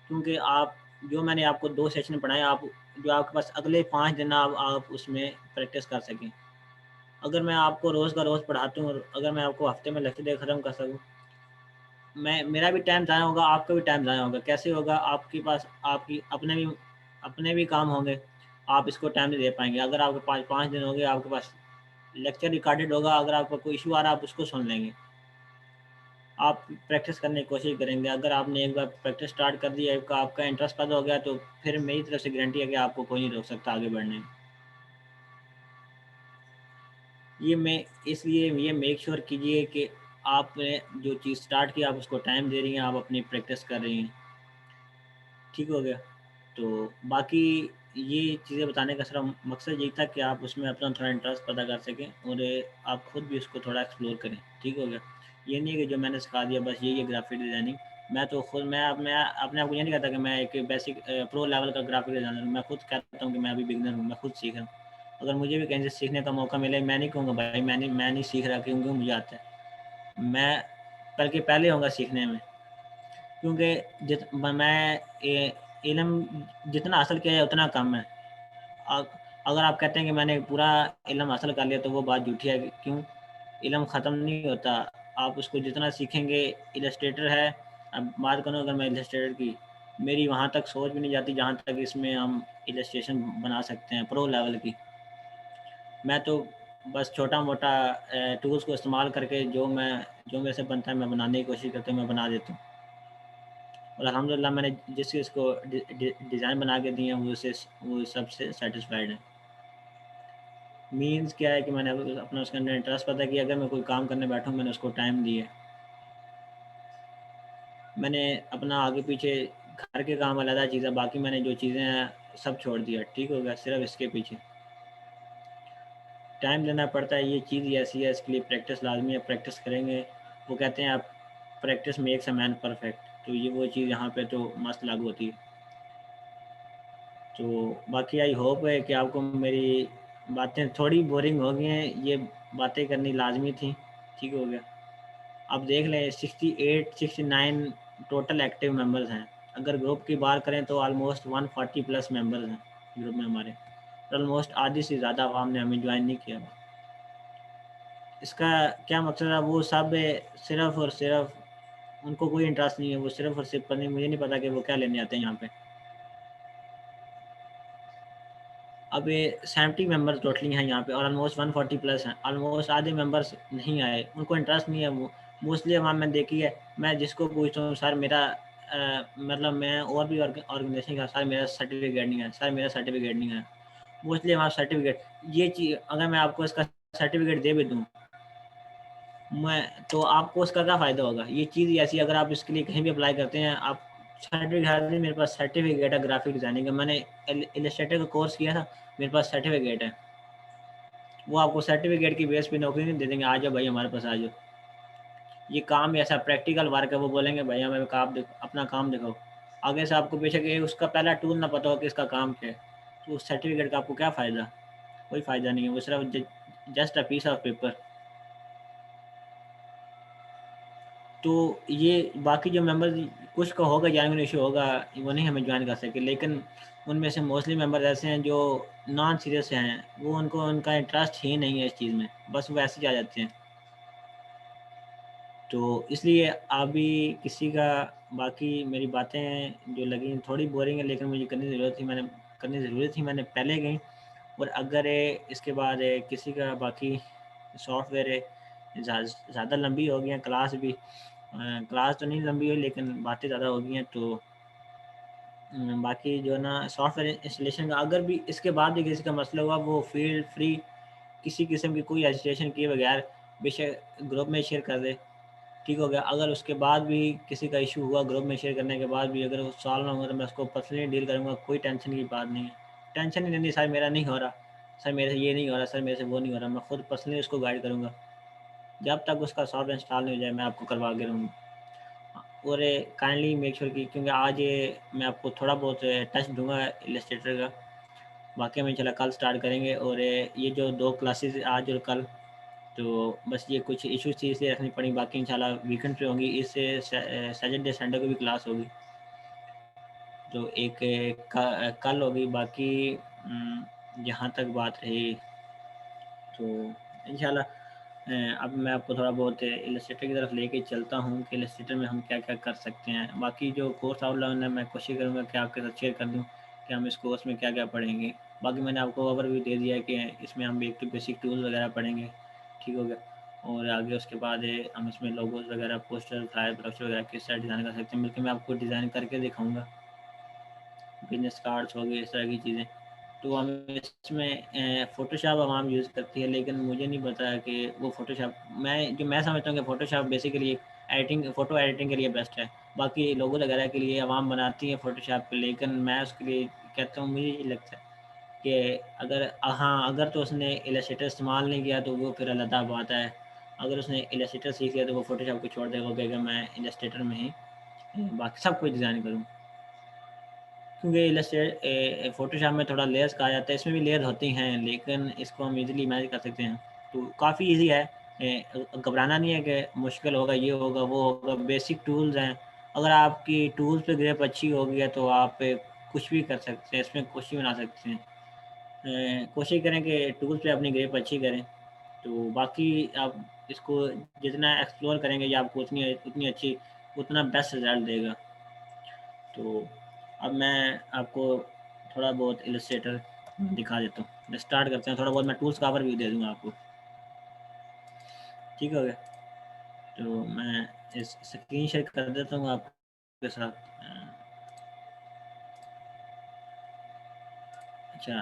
क्योंकि मैंने आपको 2 सेशन पढ़ाए, आप जो आपके पास अगले 5 दिन आप उसमें प्रैक्टिस कर सकें। अगर मैं आपको रोज़ का रोज़ पढ़ाता हूँ और अगर मैं आपको हफ़्ते में लेक्चर देकर ख़त्म कर सकूँ, मेरा भी टाइम ज़ाया होगा, आपका भी टाइम ज़ाया होगा। कैसे होगा? आपके पास आपकी अपने भी काम होंगे, आप इसको टाइम नहीं दे पाएँगे। अगर आपके पास 5 दिन हो गए, आपके पास लेक्चर रिकॉर्डेड होगा, अगर आपका कोई इश्यू आ रहा है, आप उसको सुन लेंगे। आप प्रैक्टिस करने की कोशिश करेंगे। अगर आपने एक बार प्रैक्टिस स्टार्ट कर दी है, आपका इंटरेस्ट पैदा हो गया, तो फिर मेरी तरफ से गारंटी है कि आपको कोई नहीं रोक सकता आगे बढ़ने में। ये मैं इसलिए ये मेक श्योर कीजिए कि आपने जो चीज़ स्टार्ट की, आप उसको टाइम दे रही हैं, आप अपनी प्रैक्टिस कर रही हैं। ठीक हो गया? तो बाकी ये चीज़ें बताने का सिर्फ़ मकसद यही था कि आप उसमें अपना थोड़ा इंटरेस्ट पैदा कर सकें और आप खुद भी उसको थोड़ा एक्सप्लोर करें। ठीक हो गया? ये नहीं है कि जो मैंने सिखा दिया बस यही है ग्राफ़िक डिज़ाइनिंग। मैं अपने आप को ये नहीं कहता कि मैं एक बेसिक प्रो लेवल का ग्राफ़िक डिज़ाइनर हूँ। मैं खुद कहता हूँ कि मैं अभी बिगिनर हूँ, मैं खुद सीख रहा हूँ। अगर मुझे भी कहीं से सीखने का मौका मिले, मैं नहीं कहूँगा भाई मैं नहीं सीख रहा क्योंकि मुझे आता है। मैं बल्कि पहले होऊँगा सीखने में। क्योंकि मैं इल्म जितना हासिल किया है उतना कम है। अ, अगर आप कहते हैं कि मैंने पूरा इल्म हासिल कर लिया तो वो बात झूठी है। क्यों? इल्म ख़त्म नहीं होता। आप उसको जितना सीखेंगे, इलस्ट्रेटर है, अब बात करूँ अगर मैं इलस्ट्रेटर की, मेरी वहाँ तक सोच भी नहीं जाती जहाँ तक इसमें हम इलस्ट्रेशन बना सकते हैं प्रो लेवल की। मैं तो बस छोटा-मोटा टूल्स को इस्तेमाल करके जो मेरे से बनता है मैं बनाने की कोशिश करता हूँ, मैं बना देता हूँ। और अल्हम्दुलिल्लाह मैंने जिस चीज़ को डिज़ाइन बना के दिए हैं वो सबसे सैटिस्फाइड हैं। मीन्स क्या है कि मैंने अपना उसके अंदर इंटरेस्ट पता किया, अगर मैं कोई काम करने बैठूँ मैंने उसको टाइम दिया, मैंने अपना आगे पीछे घर के काम अलग चीज़ है, बाकी मैंने जो चीज़ें हैं सब छोड़ दिया, ठीक हो गया, सिर्फ इसके पीछे टाइम देना पड़ता है। ये चीज़ ऐसी है, इसके लिए प्रैक्टिस लाजमी है, प्रैक्टिस करेंगे। वो कहते हैं आप practice makes a man perfect, तो ये वो चीज़ यहाँ पे तो मस्त लागू होती है। तो बाकी आई होप है कि आपको मेरी बातें थोड़ी बोरिंग हो गई हैं, ये बातें करनी लाजमी थी, ठीक हो गया। अब देख लें 68 69 टोटल एक्टिव मेंबर्स हैं, अगर ग्रुप की बात करें तो ऑलमोस्ट 140 प्लस मेंबर्स हैं ग्रुप में हमारे, ऑलमोस्ट आधी से ज़्यादा आवाम ने हमें ज्वाइन नहीं किया। इसका क्या मकसद है, वो सब सिर्फ और सिर्फ उनको कोई इंटरेस्ट नहीं है, वो सिर्फ और सिर्फ नहीं, मुझे नहीं पता कि वो क्या लेने आते हैं यहाँ पे। अब ये 70 मेंबर्स टोटली हैं यहाँ पे और ऑलमोस्ट 140 प्लस हैं, ऑलमोस्ट आधे मेंबर्स नहीं आए, उनको इंटरेस्ट नहीं है। वो मोस्टली अवाम मैंने देखी है, मैं जिसको पूछता हूँ सर मेरा मतलब मैं और भी ऑर्गेनाइजेशन का, सर मेरा सर्टिफिकेट नहीं है, सर मेरा सर्टिफिकेट नहीं है। मोस्टली हमारा सर्टिफिकेट, ये चीज़ अगर मैं आपको इसका सर्टिफिकेट दे भी दूँ मैं, तो आपको उसका क्या फ़ायदा होगा। ये चीज़ ऐसी, अगर आप इसके लिए कहीं भी अप्लाई करते हैं, आप सर्टिफिकेट, मेरे पास सर्टिफिकेट है ग्राफिक डिज़ाइनिंग का, मैंने इलस्ट्रेटर का कोर्स किया था, मेरे पास सर्टिफिकेट है। वो आपको सर्टिफिकेट की बेस पे नौकरी नहीं दे देंगे, आ जाओ भाई हमारे पास आ जाओ। ये काम ऐसा प्रैक्टिकल वर्क है, वो बोलेंगे भैया हमें काम देखो, अपना काम दिखाओ। आगे से आपको बेशक ये उसका पहला टूल ना पता हो कि इसका काम क्या है, तो उस सर्टिफिकेट का आपको क्या फ़ायदा, कोई फ़ायदा नहीं है, वो सिर्फ just a piece of paper. तो ये बाकी जो मेंबर्स, कुछ का होगा जेन्युइन इशू होगा, वो नहीं हमें ज्वाइन कर सके, लेकिन उनमें से मोस्टली मेंबर ऐसे हैं जो नॉन सीरियस हैं, वो उनको उनका इंटरेस्ट ही नहीं है इस चीज़ में, बस वो ऐसे ही आ जाते हैं। तो इसलिए अभी किसी का, बाकी मेरी बातें जो लगी थोड़ी बोरिंग है, लेकिन मुझे करनी ज़रूरी थी, मैंने पहले कही। और अगर इसके बाद किसी का बाकी सॉफ्टवेयर ज़्यादा लंबी हो गई है, क्लास तो नहीं लंबी हुई लेकिन बातें ज़्यादा हो गई हैं, तो बाकी जो है ना सॉफ्टवेयर इंस्टॉलेशन का, अगर भी इसके बाद भी किसी का मसला हुआ, वो फील फ्री किसी किस्म की कोई रजिस्ट्रेशन किए बगैर बेशक ग्रुप में शेयर कर दे, ठीक हो गया। अगर उसके बाद भी किसी का इशू हुआ ग्रुप में शेयर करने के बाद भी, अगर वो सॉल्व ना होगा, तो मैं उसको पर्सनली डील करूँगा, कोई टेंशन की बात नहीं है। टेंशन नहीं लेनी, सर मेरा नहीं हो रहा, सर मेरे से ये नहीं हो रहा, सर मेरे से वो नहीं हो रहा, मैं खुद पर्सनली उसको गाइड करूँगा। जब तक उसका सॉफ्टवेयर इंस्टॉल नहीं हो जाए, मैं आपको करवा के रहूँगा। और काइंडली मेक श्योर कि, क्योंकि आज मैं आपको थोड़ा बहुत टच दूँगा इलस्ट्रेटर का, बाकी हम इंशाल्लाह कल स्टार्ट करेंगे। और ये जो 2 क्लासेस आज और कल, तो बस ये कुछ इश्यूज़ थी इसलिए रखनी पड़ी, बाकी इंशाल्लाह वीकेंड पे होंगी, इससे सैटरडे संडे को भी क्लास होगी। तो एक कल होगी, बाकी जहाँ तक बात रही, तो इंशाल्लाह अब मैं आपको थोड़ा बहुत इलस्ट्रेटर की तरफ लेके चलता हूँ कि इलस्ट्रेटर में हम क्या-क्या कर सकते हैं। बाकी जो कोर्स आउटलाइन है मैं कोशिश करूँगा कि आपके साथ शेयर कर दूँ कि हम इस कोर्स में क्या-क्या पढ़ेंगे। बाकी मैंने आपको ओवरव्यू दे दिया है कि इसमें हम एक तो बेसिक टूल वगैरह पढ़ेंगे, ठीक हो गया। और आगे उसके बाद हम इसमें लोगोस वगैरह, पोस्टर, फ्लायर, ब्रोशर वगैरह किस तरह डिज़ाइन कर सकते हैं, बल्कि मैं आपको डिज़ाइन करके दिखाऊँगा। बिज़नेस कार्ड्स हो गए, इस तरह की चीज़ें। तो हम इसमें फ़ोटोशॉप आवाम यूज़ करती है, लेकिन मुझे नहीं पता कि वो फ़ोटोशॉप, मैं समझता हूँ कि Photoshop basically editing, photo editing के लिए बेस्ट है। बाकी लोगो वगैरह के लिए आवाम बनाती है फ़ोटोशॉप पे, लेकिन मैं उसके लिए कहता हूँ, मुझे ये लगता है कि अगर हाँ, अगर तो उसने इलस्ट्रेटर इस्तेमाल नहीं किया तो वो फिर अलग बात है। अगर उसने इलस्ट्रेटर सीख लिया तो वो फ़ोटोशॉप को छोड़ देगा, वो कहेगा मैं इलस्ट्रेटर में ही बाकी सब कुछ डिज़ाइन करूँ। क्योंकि फ़ोटोशॉप में थोड़ा लेयर्स कहा जाता है, इसमें भी लेयर होती हैं, लेकिन इसको हम ईज़िली मैनेज कर सकते हैं। तो काफ़ी ईज़ी है, घबराना नहीं है कि मुश्किल होगा, ये होगा, वो होगा, बेसिक टूल्स हैं। अगर आपकी टूल्स पे ग्रिप अच्छी होगी है तो आप कुछ भी कर सकते हैं, इसमें कुछ भी बना सकते हैं। कोशिश करें कि टूल्स पे अपनी ग्रिप अच्छी करें, तो बाकी आप इसको जितना एक्सप्लोर करेंगे, ये आपको उतनी उतनी अच्छी, उतना बेस्ट रिज़ल्ट देगा। तो अब मैं आपको थोड़ा बहुत इलस्ट्रेटर दिखा देता हूँ। स्टार्ट करते हैं, थोड़ा बहुत मैं टूल्स का ओवरव्यू दे दूँगा आपको। ठीक हो गया? तो मैं इस स्क्रीन शेयर कर देता हूँ आपके साथ। अच्छा,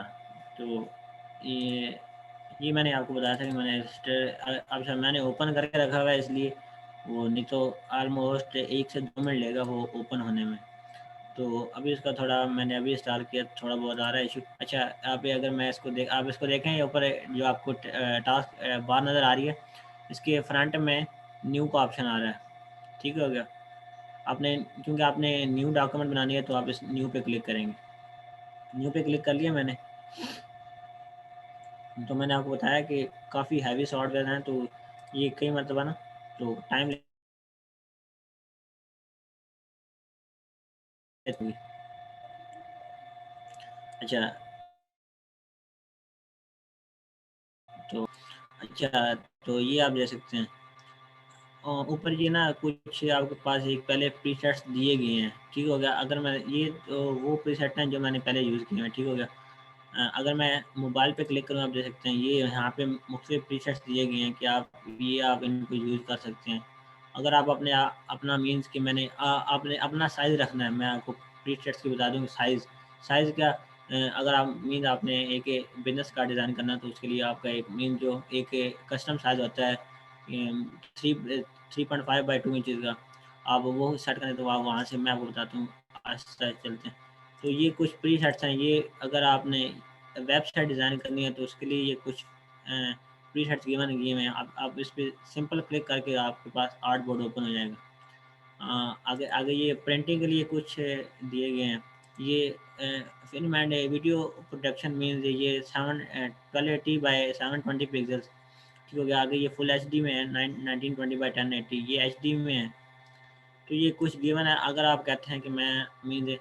तो ये ये मैंने आपको बताया था कि मैंने अब मैंने ओपन करके रखा हुआ है, इसलिए वो नहीं तो ऑलमोस्ट 1 से 2 मिनट लेगा वो ओपन होने में। तो अभी इसका थोड़ा मैंने अभी इंस्टॉल किया, थोड़ा बहुत आ रहा है इशू। अच्छा, यहाँ पे अगर मैं इसको आप इसको देखें, ये ऊपर जो आपको टास्क बार नज़र आ रही है, इसके फ्रंट में न्यू का ऑप्शन आ रहा है। ठीक हो गया? आपने क्योंकि आपने न्यू डॉक्यूमेंट बनानी है तो आप इस न्यू पे क्लिक करेंगे। न्यू पे क्लिक कर लिया मैंने। तो मैंने आपको बताया कि काफ़ी हैवी सॉफ्टवेयर हैं, तो ये कई मरतबा ना तो टाइम लेती है। अच्छा, तो अच्छा, तो ये आप दे सकते हैं। ऊपर ये ना कुछ आपके पास एक पहले प्रीसेट्स दिए गए हैं, ठीक हो गया? अगर मैं ये तो वो प्रीसेट हैं जो मैंने पहले यूज़ किए हैं, ठीक हो गया? अगर मैं मोबाइल पे क्लिक करूँ, आप देख सकते हैं ये यहाँ पे मुख्तलिफ प्रीसेट्स दिए गए हैं कि आप इनको यूज़ कर सकते हैं। अगर आप अपना मीन्स कि आपने अपना साइज़ रखना है, मैं आपको प्रीसेट्स की बता दूँ साइज़ साइज़ क्या अगर आप मीन्स आपने एक बिज़नेस कार्ड डिज़ाइन करना है तो उसके लिए आपका एक मीन्स जो एक कस्टम साइज़ होता है, थ्री 3.5 बाई 2 इंचज़ का, आप वो सेट करें तो आप वहाँ से मैं आपको बताता हूँ, आहिस्ता चलते हैं। तो ये कुछ प्रीसेट्स हैं, ये अगर आपने वेबसाइट डिज़ाइन करनी है तो उसके लिए ये कुछ प्रीसेट्स गिवन किए हुए हैं। आप इस पे सिंपल क्लिक करके आपके पास आर्ट बोर्ड ओपन हो जाएगा। आगे आगे ये प्रिंटिंग के लिए कुछ दिए गए हैं। ये film and video production means ये 1280 बाय 720 पिक्सेल्स, ठीक हो गया? आगे ये फुल एचडी में है, 1920 बाय 1080, ये एचडी में है। तो ये कुछ गिवन है। अगर आप कहते हैं कि मैं मीन्स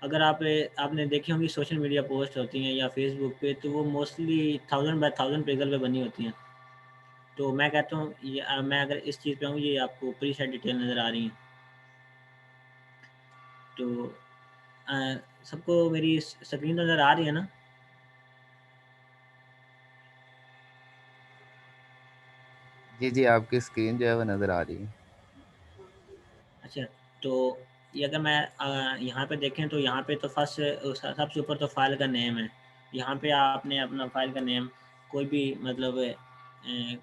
अगर आपने देखी होंगी सोशल मीडिया पोस्ट होती हैं या फ़ेसबुक पे, तो वो मोस्टली 1000 बाय 1000 पिक्सल पे बनी होती हैं। तो मैं कहता हूँ ये मैं अगर इस चीज़ पे हूँ, ये आपको प्रीसेट डिटेल नज़र आ रही हैं। तो सबको मेरी स्क्रीन नज़र आ रही है ना? जी जी, आपकी स्क्रीन जो है वो नज़र आ रही है। अच्छा, तो ये अगर मैं यहाँ पे देखें तो यहाँ पे तो सबसे ऊपर तो फ़ाइल का नेम है। यहाँ पे आपने अपना फ़ाइल का नेम कोई भी मतलब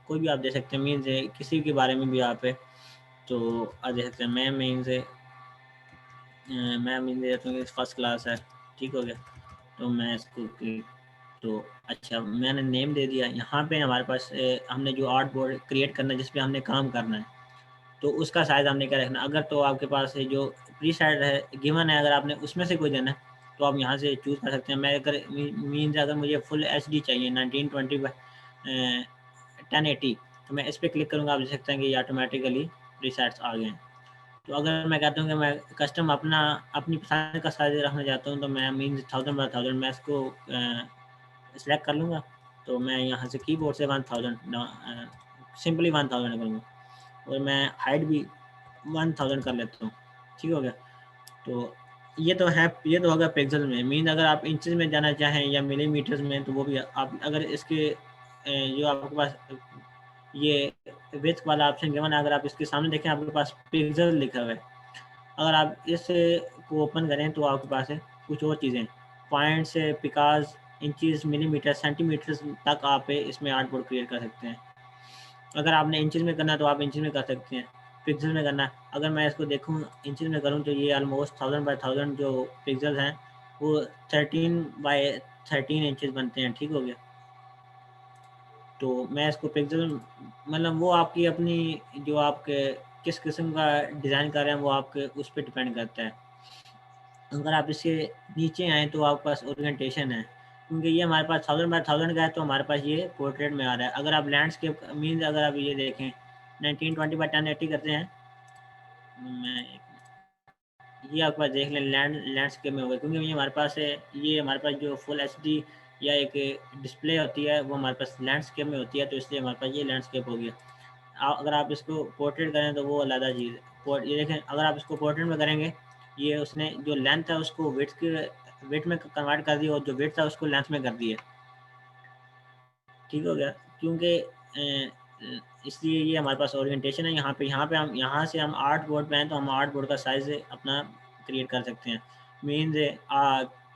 कोई भी आप दे सकते हैं, मीन्स किसी के बारे में भी आप तो दे सकते हैं। मैं मीन्स देता हूँ कि फर्स्ट क्लास है, ठीक हो गया? तो मैं इसको तो अच्छा, मैंने नेम दे दिया। यहाँ पे हमारे पास हमने जो आर्ट बोर्ड क्रिएट करना है जिस पे हमने काम करना है, तो उसका साइज़ हमने क्या रखना है। अगर तो आपके पास जो प्रीसेट है गिवन है, अगर आपने उसमें से कोई देना है तो आप यहाँ से चूज़ कर सकते हैं। मैं अगर मीन्स अगर मुझे फुल एचडी चाहिए 1920 बाय 1080, तो मैं इस पे क्लिक करूँगा, आप देख सकते हैं कि ये ऑटोमेटिकली प्रीसेट्स आ गए हैं। तो अगर मैं कहता हूँ कि मैं कस्टम अपनी पसंद का साइज़ रखना चाहता हूँ, तो मैं मीन्स 1000 बाय 1000 मैं इसको सेलेक्ट कर लूँगा। तो मैं यहाँ से कीबोर्ड से 1000 सिंपली 1000 करूँगा और मैं हाइट भी 1000 कर लेता हूँ, ठीक हो गया? तो ये तो होगा पिक्सल में। मीन अगर आप इंचज़ में जाना चाहें या मिलीमीटर्स में, तो वो भी आप अगर इसके जो आपके पास ये विड्थ वाला ऑप्शन गिवन है, अगर आप इसके सामने देखें आपके पास पिक्सल लिखा हुआ है। अगर आप इस को ओपन करें तो आपके पास है कुछ और चीज़ें, पॉइंट्स, पिकास, इंचज़, मिलीमीटर, सेंटीमीटर्स तक आप इसमें आर्टबोर्ड क्रिएट कर सकते हैं। अगर आपने इंचज़ में करना है तो आप इंचज़ में कर सकते हैं, पिक्सल में करना है। अगर मैं इसको देखूँ इंचज़ में करूँ तो ये ऑलमोस्ट 1000 बाय 1000 जो पिक्सेल्स हैं वो 13 बाय 13 इंचज़ बनते हैं, ठीक हो गया? तो मैं इसको पिक्सल मतलब वो आपकी अपनी जो आपके किस किस्म का डिज़ाइन कर रहे हैं वो आपके उस पे डिपेंड करता है। अगर आप इसके नीचे आएँ तो आपके पास ओरिएंटेशन है, क्योंकि ये हमारे पास 1000 बाय 1000 का है तो हमारे पास ये पोर्ट्रेट में आ रहा है। अगर आप लैंडस्केप मीन्स अगर आप ये देखें 1920 बाय 1080 करते हैं, मैं ये आपके पास देख लें लैंडस्केप में होगा, क्योंकि ये हमारे पास जो फुल एचडी या एक डिस्प्ले होती है वो हमारे पास लैंडस्केप में होती है, तो इसलिए हमारे पास ये लैंडस्केप हो गया। अगर आप इसको पोर्ट्रेट करें तो वो अलग चीज़ है। ये देखें अगर आप इसको पोर्ट्रेट में करेंगे, ये उसने जो लेंथ है उसको विड्थ में कन्वर्ट कर दिया और जो विड्थ है उसको लेंथ में कर दिया। ठीक हो गया? क्योंकि इसलिए ये हमारे पास ओरिएंटेशन है यहाँ से हम आर्ट बोर्ड पे हैं तो हम आर्ट बोर्ड का साइज़ अपना क्रिएट कर सकते हैं। मीन्स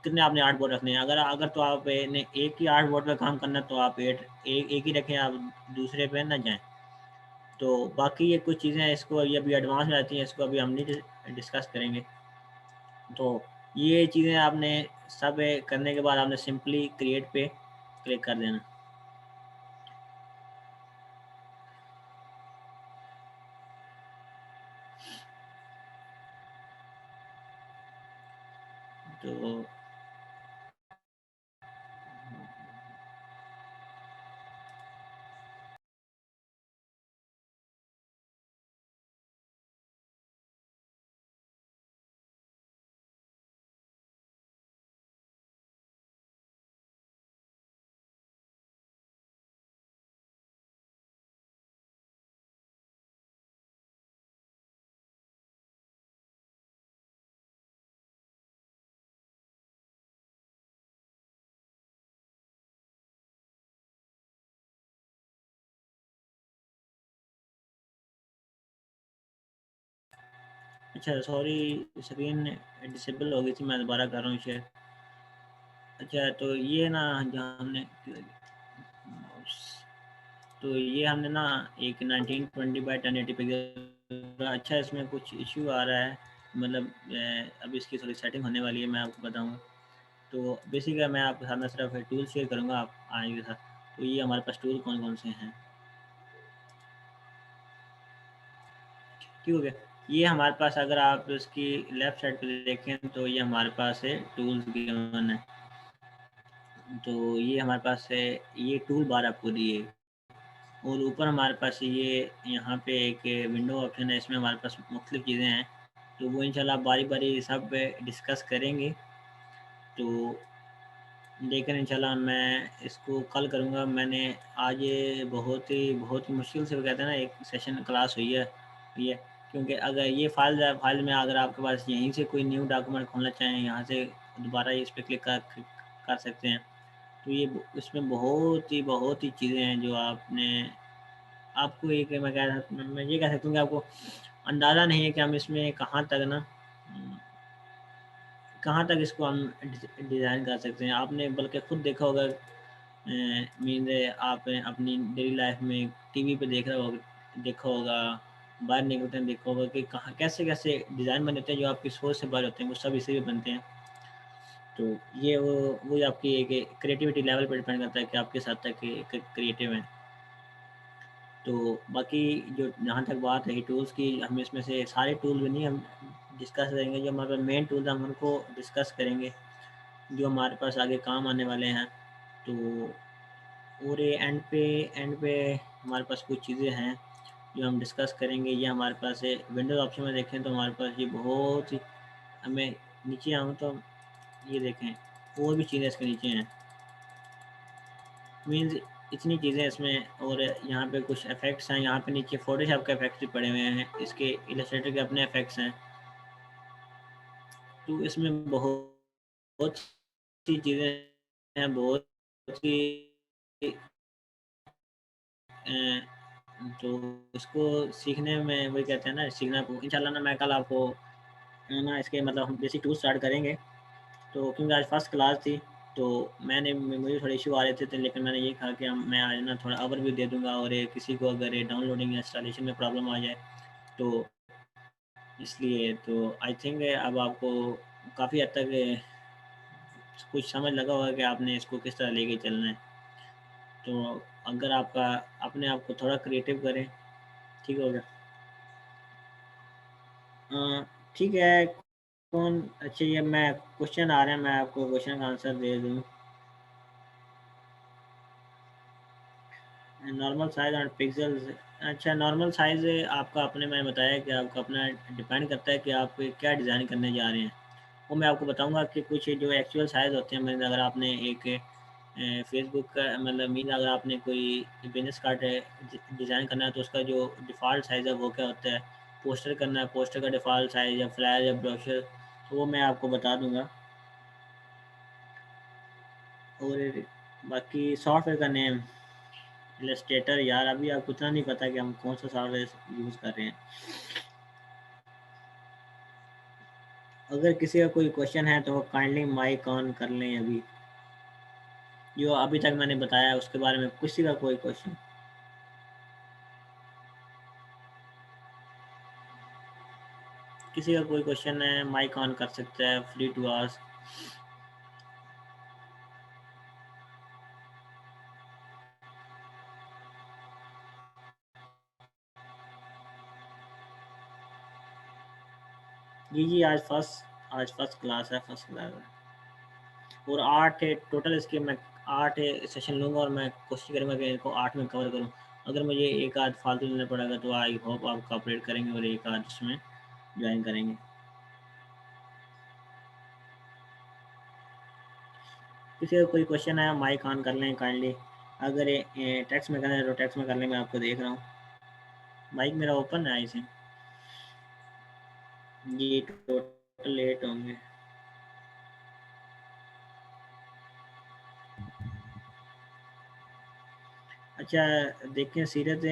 कितने आपने आर्ट बोर्ड रखने हैं। अगर अगर तो आप ने एक ही आर्ट बोर्ड पे काम करना है तो आप एक ही रखें, आप दूसरे पे ना जाएं। तो बाकी ये कुछ चीज़ें हैं, इसको अभी एडवांस में आती हैं, इसको अभी हम नहीं डिस्कस करेंगे। तो ये चीज़ें आपने सब करने के बाद आपने सिंपली क्रिएट पे क्लिक कर देना। तो अच्छा, सॉरी, स्क्रीन डिसेबल हो गई थी, मैं दोबारा कर रहा हूँ शेयर। अच्छा, तो ये ना जहाँ हमने तो ये हमने ना एक 1920 बाई 1080 पिक्सल। अच्छा, इसमें कुछ इशू आ रहा है, मतलब अब इसकी थोड़ी सेटिंग होने वाली है, मैं आपको बताऊँगा। तो बेसिकली मैं आपके साथ ना सिर्फ टूल शेयर करूँगा आप आगे के साथ। तो ये हमारे पास टूल कौन कौन से हैं, ठीक हो गया। ये हमारे पास अगर आप इसकी लेफ़्ट साइड पे देखें तो ये हमारे पास है टूल्स गिवन है। तो ये हमारे पास है, ये टूल बार आपको दिए, और ऊपर हमारे पास ये यहाँ पे एक विंडो ऑप्शन है, इसमें हमारे पास मुख्तलिफ़ चीज़ें हैं। तो वो इंशाल्लाह बारी-बारी सब डिस्कस करेंगे। तो लेकिन इंशाल्लाह मैं इसको कल करूँगा। मैंने आज ये बहुत ही मुश्किल से, वो कहते हैं ना, एक सेशन क्लास हुई है ये, क्योंकि अगर ये फ़ाइल में अगर आपके पास यहीं से कोई न्यू डॉक्यूमेंट खोलना चाहें, यहाँ से दोबारा इस पे क्लिक कर सकते हैं। तो ये इसमें बहुत ही चीज़ें हैं जो आपको एक मैं ये कह सकता हूँ कि आपको अंदाज़ा नहीं है कि हम इसमें कहाँ तक इसको हम डिज़ाइन कर सकते हैं। आपने बल्कि खुद देखा होगा, मीन्स आप अपनी डेली लाइफ में टीवी पे देखा होगा, बाहर निकलते हैं देखा होगा कि कहाँ कैसे-कैसे डिज़ाइन बनते हैं जो आपकी सोच से बाहर होते हैं, वो सब इसी पे बनते हैं। तो ये वो आपकी एक क्रिएटिविटी लेवल पे डिपेंड करता है कि आप किस हद तक क्रिएटिव हैं। तो बाकी जो जहाँ तक बात रही टूल्स की, हम इसमें से सारे टूल भी नहीं हम डिस्कस करेंगे। जो हमारे पास मेन टूल्स हैं हम उनको डिस्कस करेंगे, जो हमारे पास आगे काम आने वाले हैं। तो और ये एंड पे हमारे पास कुछ चीज़ें हैं जो हम डिस्कस करेंगे। ये हमारे पास है विंडोज़ ऑप्शन में देखें तो हमारे पास ये बहुत ही, हमें नीचे आऊँ तो ये देखें और भी चीज़ें इसके नीचे हैं, मीन्स इतनी चीज़ें इसमें। और यहाँ पे कुछ इफ़ेक्ट्स हैं, यहाँ पे नीचे फ़ोटोशॉप के इफ़ेक्ट्स भी पड़े हुए हैं, इसके इलस्ट्रेटर के अपने इफ़ेक्ट्स हैं। तो इसमें बहुत सी चीज़ें हैं, बहुत सी तो इसको सीखने में वही कहते हैं ना, सीखना इंशाल्लाह ना मैं कल आपको ना इसके मतलब हम बेसिक टूल स्टार्ट करेंगे। तो क्योंकि आज फर्स्ट क्लास थी तो मुझे थोड़े इशू आ रहे थे, लेकिन मैंने ये कहा कि मैं आज ना थोड़ा ओवरव्यू दे दूँगा, और ये किसी को अगर ये डाउनलोडिंग या इंस्टॉलेशन में प्रॉब्लम आ जाए तो इसलिए तो आई थिंक अब आपको काफ़ी हद तक कुछ समझ लगा होगा कि आपने इसको किस तरह लेके चलना है। तो अगर आपका अपने आप को थोड़ा क्रिएटिव करें, ठीक हो गया। अ, ठीक है। अच्छा, ये मैं क्वेश्चन आ रहे हैं, मैं आपको क्वेश्चन का आंसर दे दूँ। Normal size and pixels. अच्छा, नॉर्मल साइज़ आपका अपने, मैंने बताया कि आपका अपना डिपेंड करता है कि आप क्या डिज़ाइन करने जा रहे हैं। वो मैं आपको बताऊँगा कि कुछ जो एक्चुअल साइज़ होते हैं, मतलब अगर आपने एक फ़ेसबुक का मतलब मीन अगर आपने कोई बिज़नेस कार्ड डिज़ाइन करना है तो उसका जो डिफ़ॉल्ट साइज़ है वो क्या होता है। पोस्टर करना है, पोस्टर का डिफ़ॉल्ट साइज़ या फ्लायर या ब्रोशर, तो वो मैं आपको बता दूँगा। और बाकी सॉफ्टवेयर का नेम इलस्ट्रेटर, यार अभी आपको उतना नहीं पता कि हम कौन सा सॉफ्टवेयर यूज़ कर रहे हैं। अगर किसी का कोई क्वेश्चन है तो वो काइंडली माइक ऑन कर लें। अभी जो अभी तक मैंने बताया उसके बारे में किसी का कोई क्वेश्चन? किसी का कोई क्वेश्चन है माइक ऑन कर सकता है, फ्री टू आस्क। जी जी, आज फर्स्ट क्लास है, फर्स्ट क्लास है। और 8 टोटल इसके मैं 8 सेशन लूँगा और मैं कोशिश करूँगा कि इनको 8 में कवर करूँ। अगर मुझे एक आध फालतू देना पड़ेगा तो आई होप आप कोऑपरेट करेंगे और एक आध उसमें ज्वाइन करेंगे। किसी का कोई क्वेश्चन है माइक ऑन कर लें काइंडली। अगर टेक्स्ट में करना है तो टेक्स्ट में कर लें, मैं आपको देख रहा हूँ। माइक मेरा ओपन है इसे। ये टोटल 8 होंगे। अच्छा देखें, सीरत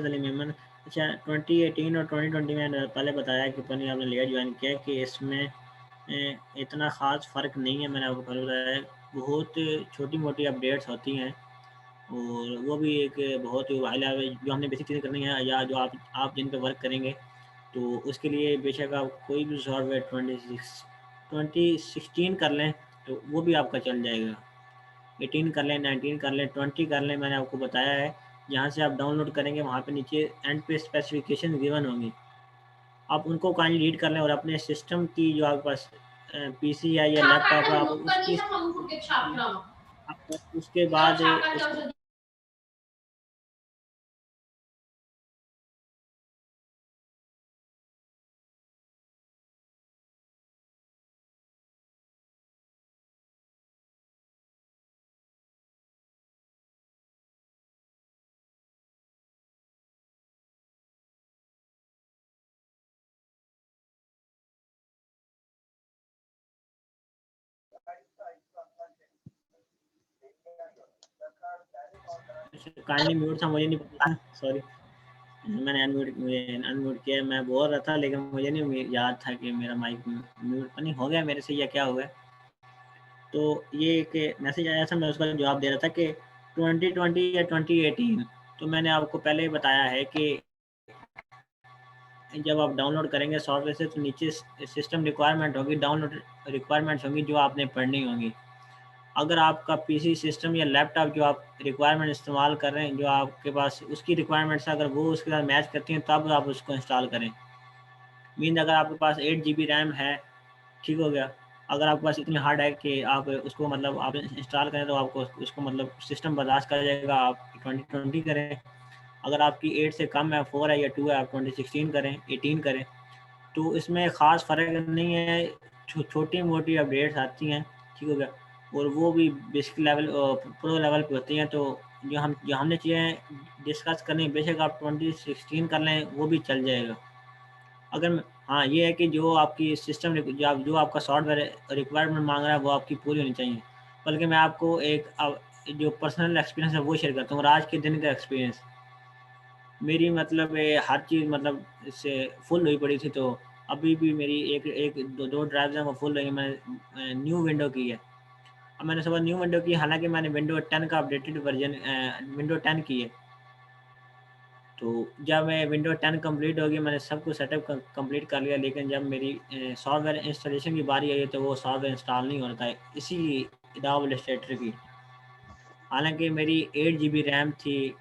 अली मेमन। अच्छा 2018 और 2020 में पहले बताया कि पनी आपने लेट ज्वाइन किया कि इसमें इतना ख़ास फ़र्क नहीं है। मैंने आपको पहले बताया बहुत छोटी मोटी अपडेट्स होती हैं और वो भी एक बहुत ही हाई लेवल जो हमने बेसिक चीज़ें करनी है या जो आप जिन पे वर्क करेंगे तो उसके लिए बेशक आप कोई भी सॉफ्टवेयर 2016 कर लें तो वो भी आपका चल जाएगा। 18 कर लें, 19 कर लें, 20 कर लें, मैंने आपको बताया है। जहाँ से आप डाउनलोड करेंगे वहाँ पे नीचे एंड पे स्पेसिफिकेशन गिवन होंगी, आप उनको काइंडली रीड कर लें और अपने सिस्टम की जो आपके पास पीसी है या लैपटॉप है आप उसकी आप उसके बाद उसके काइंडली म्यूट था, मुझे नहीं पता, सॉरी। मैंने अनम्यूट किया, मैं बोल रहा था लेकिन मुझे नहीं याद था कि मेरा माइक म्यूट नहीं हो गया मेरे से या क्या हुआ। तो ये एक मैसेज आया था, मैं उसका जवाब दे रहा था कि 2020 या 2018 तो मैंने आपको पहले ही बताया है कि जब आप डाउनलोड करेंगे सॉफ्टवेयर से तो नीचे सिस्टम रिक्वायरमेंट होगी, डाउनलोड रिक्वायरमेंट्स होंगी जो आपने पढ़नी होंगी। अगर आपका पीसी सिस्टम या लैपटॉप जो आप रिक्वायरमेंट इस्तेमाल कर रहे हैं, जो आपके पास उसकी रिक्वायरमेंट्स अगर वो उसके साथ मैच करती हैं तब आप उसको इंस्टॉल करें। मीन अगर आपके पास 8 GB रैम है, ठीक हो गया। अगर आपके पास इतनी हार्ड है कि आप उसको मतलब आप इंस्टॉल करें तो आपको उसको मतलब सिस्टम बर्दाश्त कर जाएगा, आप 2020 करें। अगर आपकी 8 से कम है, 4 है या 2 है, आप 2016 करें, 18 करें। तो इसमें ख़ास फ़र्क नहीं है, छोटी मोटी अपडेट्स आती हैं, ठीक हो गया। और वो भी बेसिक लेवल प्रो लेवल पे होती हैं। तो जो हमने चीज़ें डिस्कस करनी, बेशक आप 2016 कर लें वो भी चल जाएगा। अगर हाँ, ये है कि जो आपकी सिस्टम जो आपका सॉफ्टवेयर रिक्वायरमेंट माँग रहा है वो आपकी पूरी होनी चाहिए। बल्कि मैं आपको एक जो पर्सनल एक्सपीरियंस है वो शेयर करता हूँ और आज के दिन का एक्सपीरियंस। मेरी मतलब हर चीज़ मतलब इससे फुल हुई पड़ी थी, तो अभी भी मेरी एक एक दो ड्राइव्स हैं वो फुल रही हैं। मैंने न्यू विंडो की है। अब मैंने सुबह न्यू विंडो की, हालाँकि मैंने विंडो 10 का अपडेटेड वर्ज़न विंडो 10 की है। तो जब मैं विंडो 10 कंप्लीट हो गई, मैंने सब कुछ सेटअप कंप्लीट कर लिया, लेकिन जब मेरी सॉफ्टवेयर इंस्टॉलेशन की बारी आई तो वो सॉफ्टवेयर इंस्टॉल नहीं हो रहा था, इसी एडोब इलस्ट्रेटर की। हालांकि मेरी 8 GB रैम थी,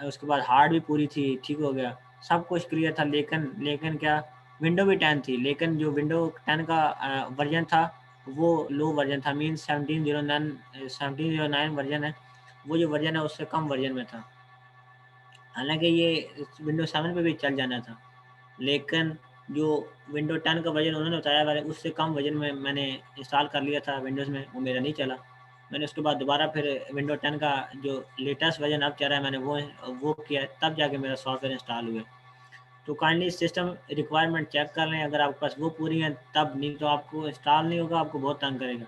उसके बाद हार्ड भी पूरी थी, ठीक हो गया, सब कुछ क्लियर था। लेकिन लेकिन क्या, विंडो भी 10 थी लेकिन जो विंडो 10 का वर्जन था वो लो वर्जन था। मीन 1709 वर्जन है, वो जो वर्जन है उससे कम वर्जन में था। हालाँकि ये विंडो 7 पे भी चल जाना था, लेकिन जो विंडो 10 का वर्ज़न उन्होंने बताया मैंने उससे कम वर्ज़न में मैंने इंस्टॉल कर लिया था विंडोज़ में, वो मेरा नहीं चला। मैंने उसके बाद दोबारा फिर विंडो 10 का जो लेटेस्ट वर्ज़न अब चल रहा है मैंने वो किया, तब जाके मेरा सॉफ्टवेयर इंस्टॉल हुआ। तो काइंडली सिस्टम रिक्वायरमेंट चेक कर लें, अगर आपके पास वो पूरी है तब, नहीं तो आपको इंस्टॉल नहीं होगा, आपको बहुत तंग करेगा।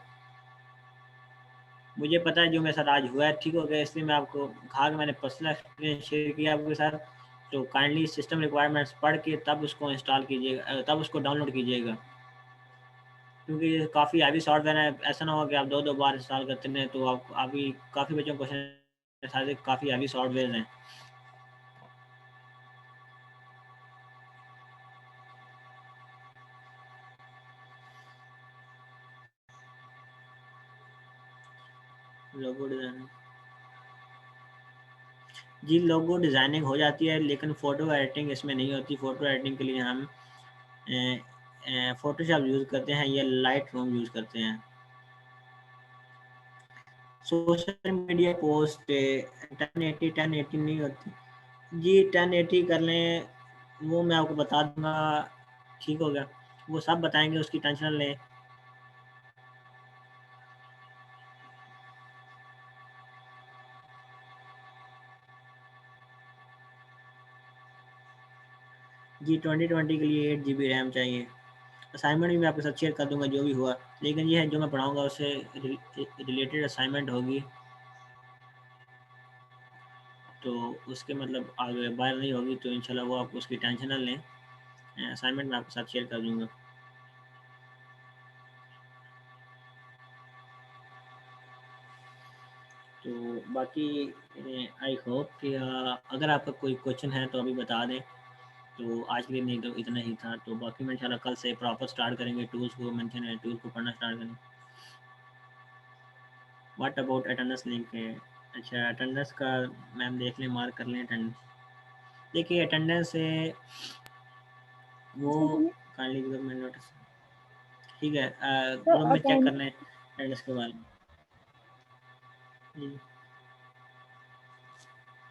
मुझे पता है जो मेरे साथ आज हुआ है, ठीक हो गया, इसलिए मैं आपको कहा कि मैंने पर्सनल एक्सपीरियंस शेयर किया आपके साथ। तो काइंडली सिस्टम रिक्वायरमेंट्स पढ़ के तब उसको इंस्टॉल कीजिएगा, तब उसको डाउनलोड कीजिएगा, क्योंकि ये काफ़ी हैवी सॉफ्टवेयर है। ऐसा ना हो कि आप 2-2 बार इंस्टॉल करते रहें, तो आप अभी काफ़ी बच्चों को क्वेश्चन सारे काफ़ी हैवी सॉफ्टवेयर हैं। लोगो डिज़ाइनिंग, जी लोगो डिज़ाइनिंग हो जाती है, लेकिन फ़ोटो एडिटिंग इसमें नहीं होती। फ़ोटो एडिटिंग के लिए हम फ़ोटोशॉप यूज़ करते हैं या लाइट रूम यूज़ करते हैं। सोशल मीडिया पोस्ट 1080 नहीं होती। जी 1080 कर लें, वो मैं आपको बता दूँगा, ठीक हो गया। वो सब बताएँगे, उसकी टेंशन ना लें। जी 2020 के लिए 8 जीबी रैम चाहिए। असाइनमेंट भी मैं आपके साथ शेयर कर दूँगा जो भी हुआ, लेकिन ये है जो मैं पढ़ाऊँगा उससे रिलेटेड असाइनमेंट होगी, तो उसके मतलब आगे वायरल नहीं होगी, तो इंशाल्लाह वो आप उसकी टेंशन ना लें। असाइनमेंट मैं आपके साथ शेयर कर दूँगा। तो बाकी आई होप कि अगर आपका कोई क्वेश्चन है तो अभी बता दें। तो आज के लिए नहीं तो इतना ही था। तो बाकी मैं इंशाल्लाह कल से प्रॉपर स्टार्ट करेंगे, टूल्स को मेंशन है, टूल को पढ़ना स्टार्ट करेंगे। व्हाट अबाउट अटेंडेंस लिंक है? अच्छा अटेंडेंस का मैम देख लें, मार्क कर लें अटेंडेंस। देखिए अटेंडेंस से वो सुनिए काइंडली गवर्नमेंट नोटिस, ठीक है, सर, ग्रुप में चेक कर अटेंड लें अटेंडेंस के बारे में। जी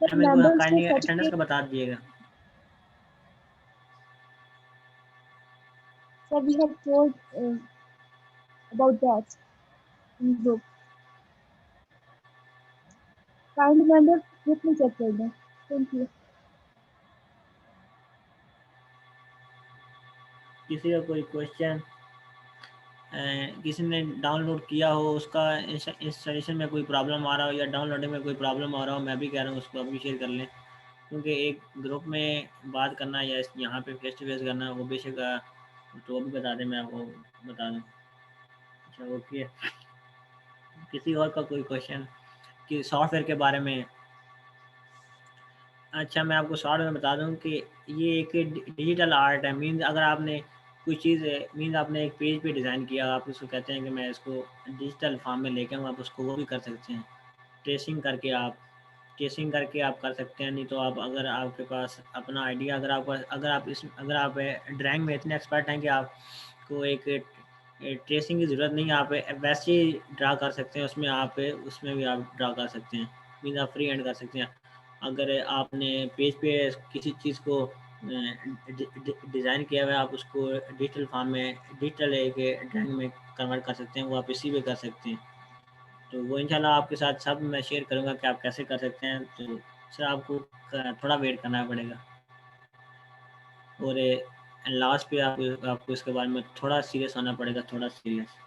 सर मेरे को मेंबर्स के काइंडली अटेंडेंस सर्टिफिकेट, का बता दीजिएगा। Sir we have told about that in group. Kind members group में चेक कर दें। Thank you. किसी का कोई क्वेश्चन, किसी ने डाउनलोड किया हो, उसका इंस्टॉलेशन में कोई प्रॉब्लम आ रहा हो या डाउनलोडिंग में कोई प्रॉब्लम आ रहा हो, मैं भी कह रहा हूँ उसको अभी शेयर कर लें, क्योंकि एक ग्रुप में बात करना या यहाँ पे फेस टू फेस करना वो बेशक तो वो भी बता दें, मैं आपको बता दूँ। अच्छा ओके, किसी और का कोई क्वेश्चन कि सॉफ्टवेयर के बारे में? अच्छा मैं आपको शॉर्ट में बता दूं कि ये एक डिजिटल आर्ट है। मीन्स अगर आपने कोई चीज़ मीन्स आपने एक पेज पे डिज़ाइन किया, आप उसको कहते हैं कि मैं इसको डिजिटल फॉर्म में लेके आऊँ, आप उसको वो भी कर सकते हैं। ट्रेसिंग करके आप कर सकते हैं। नहीं तो आप अगर आपके पास अपना आइडिया, अगर आप ड्राइंग में इतने एक्सपर्ट हैं कि आपको एक ट्रेसिंग की ज़रूरत नहीं है, आप वैसे ही ड्रा कर सकते हैं, उसमें भी आप ड्रा कर सकते हैं। मीन्स आप फ्री हैंड कर सकते हैं। अगर आपने पेज पे किसी चीज़ को डिज़ाइन किया हुआ है, आप उसको डिजिटल फॉर्म में डिजिटल एक ड्राइंग में कन्वर्ट कर सकते हैं, वो आप इसी में कर सकते हैं। तो वो इंशाल्लाह आपके साथ सब मैं शेयर करूँगा कि आप कैसे कर सकते हैं। तो सर आपको थोड़ा वेट करना पड़ेगा, और लास्ट पे आपको इसके बारे में थोड़ा सीरियस होना पड़ेगा, थोड़ा सीरियस।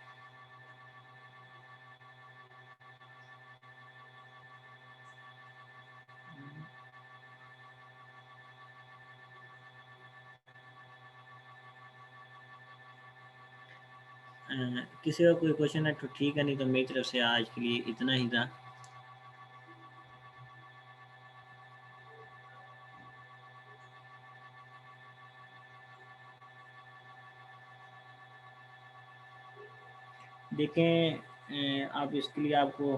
किसी का कोई क्वेश्चन है तो ठीक है, नहीं तो मेरी तरफ से आज के लिए इतना ही था। देखें आप इसके लिए आपको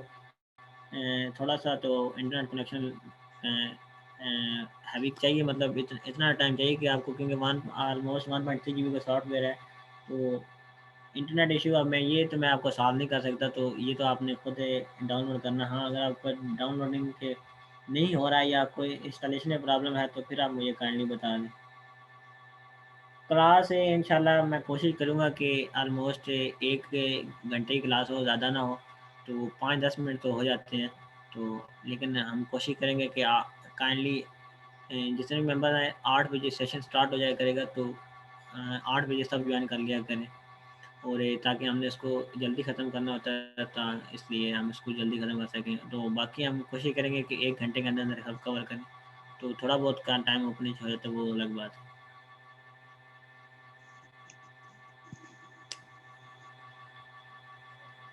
थोड़ा सा तो इंटरनेट कनेक्शन हैवी चाहिए, मतलब इतना टाइम चाहिए कि आपको, क्योंकि वन ऑलमोस्ट 1.3 GB का सॉफ्टवेयर है। तो इंटरनेट इशू अब मैं आपको सॉल्व नहीं कर सकता, तो ये तो आपने खुद डाउनलोड करना। हाँ अगर आपका डाउनलोडिंग के नहीं हो रहा है या कोई इंस्टॉलेशन में प्रॉब्लम है, तो फिर आप मुझे काइंडली बता दें। क्लास इंशाल्लाह मैं कोशिश करूँगा कि ऑलमोस्ट 1 घंटे की क्लास हो, ज़्यादा ना हो। तो 5-10 मिनट तो हो जाते हैं। तो लेकिन हम कोशिश करेंगे कि काइंडली जितने भी मेंबर हैं, 8 बजे सेशन स्टार्ट हो जाया करेगा, तो 8 बजे सब ज्वाइन कर लिया करें। और ताकि हमने इसको जल्दी ख़त्म करना होता है, इसलिए हम इसको जल्दी ख़त्म कर सकें। तो बाकी हम कोशिश करेंगे कि 1 घंटे के अंदर अंदर सब कवर करें। तो थोड़ा बहुत का टाइम ऊपर नीचे हो जाता है, वो अलग बात है।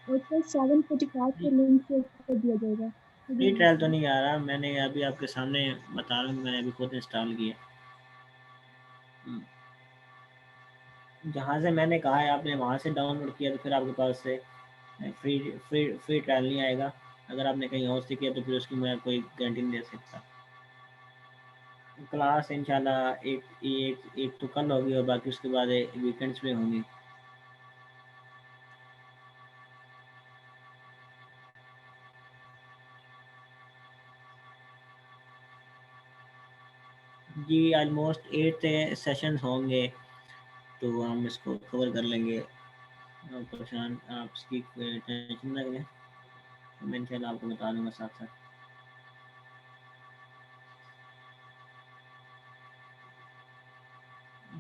और फिर 7:45 को लिंक शेयर कर दिया जाएगा। फ्री ट्रायल तो नहीं आ रहा, मैंने अभी आपके सामने बता रहा हूँ, मैंने अभी खुद इंस्टॉल किया। जहाँ से मैंने कहा है आपने वहाँ से डाउनलोड किया तो फिर आपके पास से फ्री फ्री ट्रायल नहीं आएगा। अगर आपने कहीं और से किया तो फिर उसकी मैं कोई गारंटी नहीं दे सकता। क्लास इंशाल्लाह एक तो कल होगी और बाकी उसके बाद वीकेंड्स में होंगी। जी ऑलमोस्ट 8 सेशंस होंगे, तो हम इसको कवर कर लेंगे। आप परेशान, आप इसकी टेंशन ना करें, मैं इंशाल्लाह आपको बता दूंगा साथ साथ।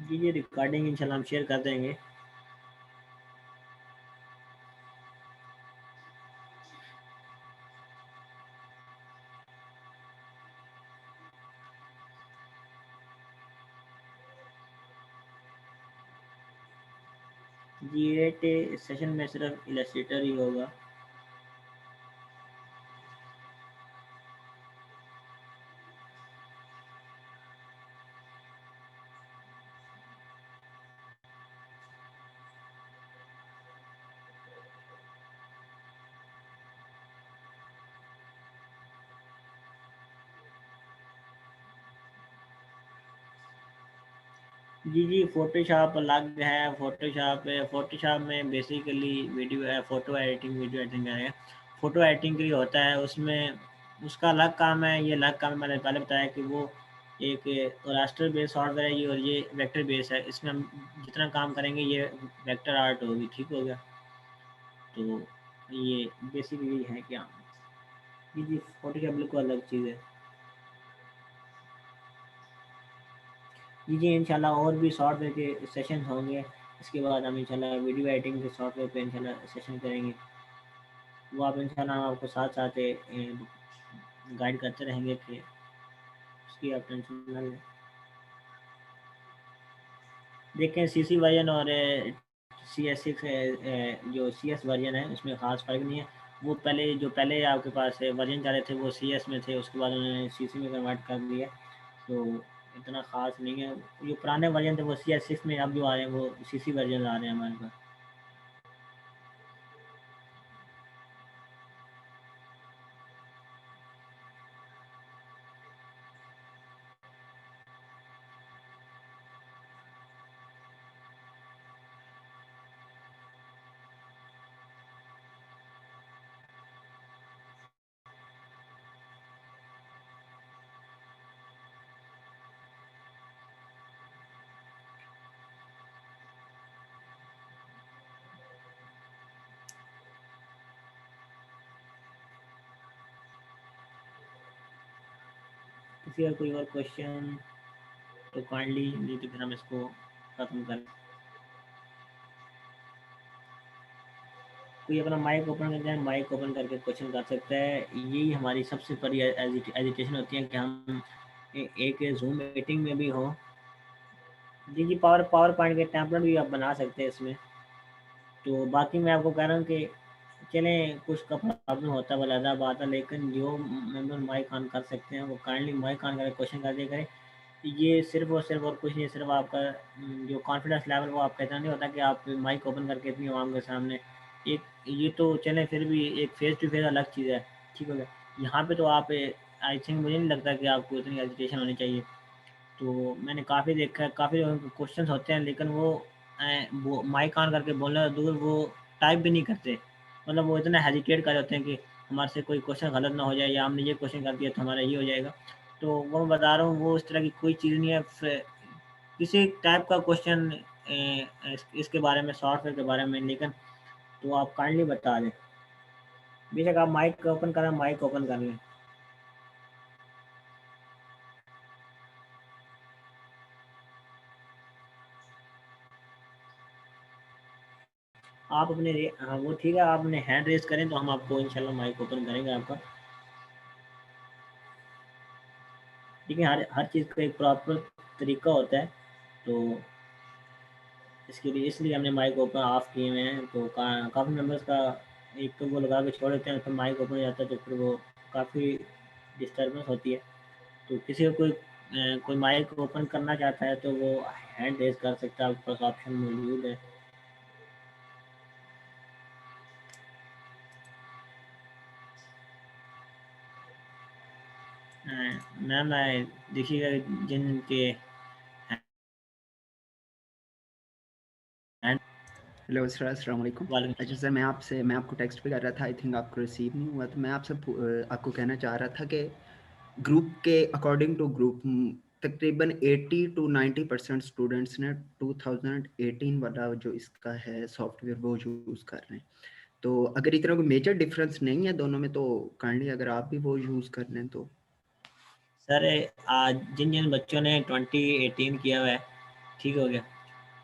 जी ये रिकॉर्डिंग इंशाल्लाह हम शेयर कर देंगे। जी 8 सेशन में सिर्फ इलस्ट्रेटर ही होगा। जी जी फोटोशॉप अलग है। फोटोशॉप में बेसिकली वीडियो है, वीडियो एडिटिंग है। फ़ोटो एडिटिंग के लिए होता है, उसमें उसका अलग काम है, ये अलग काम है। मैंने पहले बताया कि वो एक रास्टर बेस्ड सॉफ्टवेयर है ये, और ये वेक्टर बेस्ड है। इसमें हम जितना काम करेंगे ये वेक्टर आर्ट होगी, ठीक हो गया। तो ये बेसिकली है क्या। जी जी फोटोशॉप बिल्कुल अलग चीज़ है। जी जी इंशाल्लाह और भी सॉफ्टवेयर के सेशन होंगे। इसके बाद हम इंशाल्लाह वीडियो एडिटिंग के सॉफ्टवेयर पे इंशाल्लाह सेशन करेंगे। वो आप इंशाल्लाह हम आपको साथ साथ गाइड करते रहेंगे कि उसकी आप टेंशन ना लें। देखें सीसी वर्जन और CS6 जो CS वर्जन है उसमें ख़ास फ़र्क नहीं है। वो पहले आपके पास वर्जन चल रहे थे वो CS में थे, उसके बाद उन्होंने CC में कन्वर्ट कर दिया, तो इतना ख़ास नहीं है। जो पुराने वर्जन थे वो CS6 में, अब जो आ रहे हैं वो CC वर्जन आ रहे हैं हमारे पास। किसी का कोई और क्वेश्चन तो काइंडली, नहीं तो फिर हम इसको ख़त्म करें। कोई अपना माइक ओपन करके माइक ओपन करके क्वेश्चन कर सकता है। यही हमारी सबसे बड़ी एजिटेशन होती है कि हम एक जूम मीटिंग में भी हो। जी जी पावर पॉइंट के टेम्पलेट भी आप बना सकते हैं इसमें। तो बाकी मैं आपको कह रहा हूँ कि चलें कुछ का प्रॉब्लम होता है वो अलग बात है, लेकिन जो मेंबर माइक ऑन कर सकते हैं वो काइंडली माइक ऑन करके क्वेश्चन कर दिया करें। ये सिर्फ और सिर्फ और कुछ नहीं, सिर्फ आपका जो कॉन्फिडेंस लेवल वो आपका इतना नहीं होता कि आप माइक ओपन करके इतनी आवाम के सामने एक, ये तो चलें फिर भी एक फेस टू फेस अलग चीज़ है, ठीक हो गया। यहाँ पे तो आप आई थिंक मुझे नहीं लगता कि आपको इतनी एजुकेशन होनी चाहिए। तो मैंने काफ़ी देखा है, काफ़ी लोगों के क्वेश्चन होते हैं लेकिन वो माइक ऑन करके बोलने से दूर वो टाइप भी नहीं करते। मतलब वो इतना हेजिटेट कर जाते हैं कि हमारे से कोई क्वेश्चन गलत ना हो जाए, या हमने ये क्वेश्चन कर दिया तो हमारा ये हो जाएगा। तो वो मैं बता रहा हूँ वो इस तरह की कोई चीज़ नहीं है। किसी टाइप का क्वेश्चन इसके बारे में, सॉफ्टवेयर के बारे में, लेकिन तो आप काइंडली बता दें। बेशक आप माइक ओपन करें, माइक ओपन कर लें। आप अपने हाँ वो ठीक है, आप अपने हैंड रेज करें तो हम आपको इंशाल्लाह माइक ओपन करेंगे आपका। ठीक है, हर चीज़ का एक प्रॉपर तरीका होता है, तो इसके लिए इसलिए हमने माइक ओपन ऑफ किए हुए हैं। तो काफ़ी मेंबर्स का एक तो वो लगा के छोड़ देते हैं, फिर माइक ओपन हो जाता है, तो फिर वो काफ़ी डिस्टर्बेंस होती है। तो किसी को कोई माइक ओपन करना चाहता है तो वो हैंड रेज कर सकता है, आपके पास ऑप्शन मौजूद है। मैम देखिएगा जिनके हैंड हेलो सर, अस्सलाम वालेकुम। वाले अच्छा सर, मैं आपको टेक्स्ट पे कर रहा था, आई थिंक आपको रिसीव नहीं हुआ, तो मैं आपको कहना चाह रहा था कि ग्रुप के अकॉर्डिंग टू ग्रुप तकरीबन 80 to 90% स्टूडेंट्स ने 2018 वाला जो इसका है सॉफ्टवेयर वो यूज़ कर रहे हैं। तो अगर इतना कोई मेजर डिफरेंस नहीं है दोनों में, तो काइंडली अगर आप भी वो यूज़ कर लें तो। सर आज जिन जिन बच्चों ने 2018 किया हुआ है, ठीक हो गया,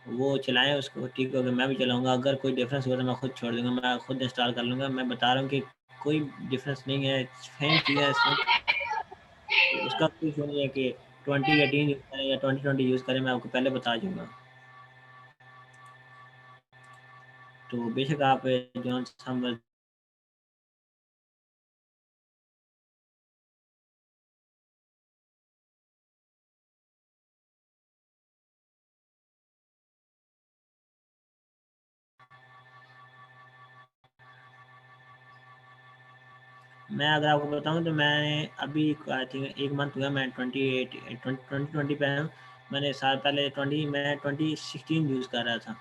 वो चलाएं उसको, ठीक हो गया, मैं भी चलाऊंगा। अगर कोई डिफरेंस हुआ तो मैं खुद छोड़ दूंगा, मैं खुद इंस्टॉल कर लूंगा। मैं बता रहा हूँ कि कोई डिफरेंस नहीं है, सेम चीज़ है इसमें। उसका कोई इशू नहीं है कि 2018 यूज़ करें या 2020 यूज़ करें, मैं आपको पहले बता दूंगा। तो बेशक आप जो हम मैं अगर आपको बताऊं तो मैं अभी आई थिंक 1 मंथ हुआ, मैं 2020 पे आया हूँ। मैंने साल पहले 2016 यूज़ कर रहा था।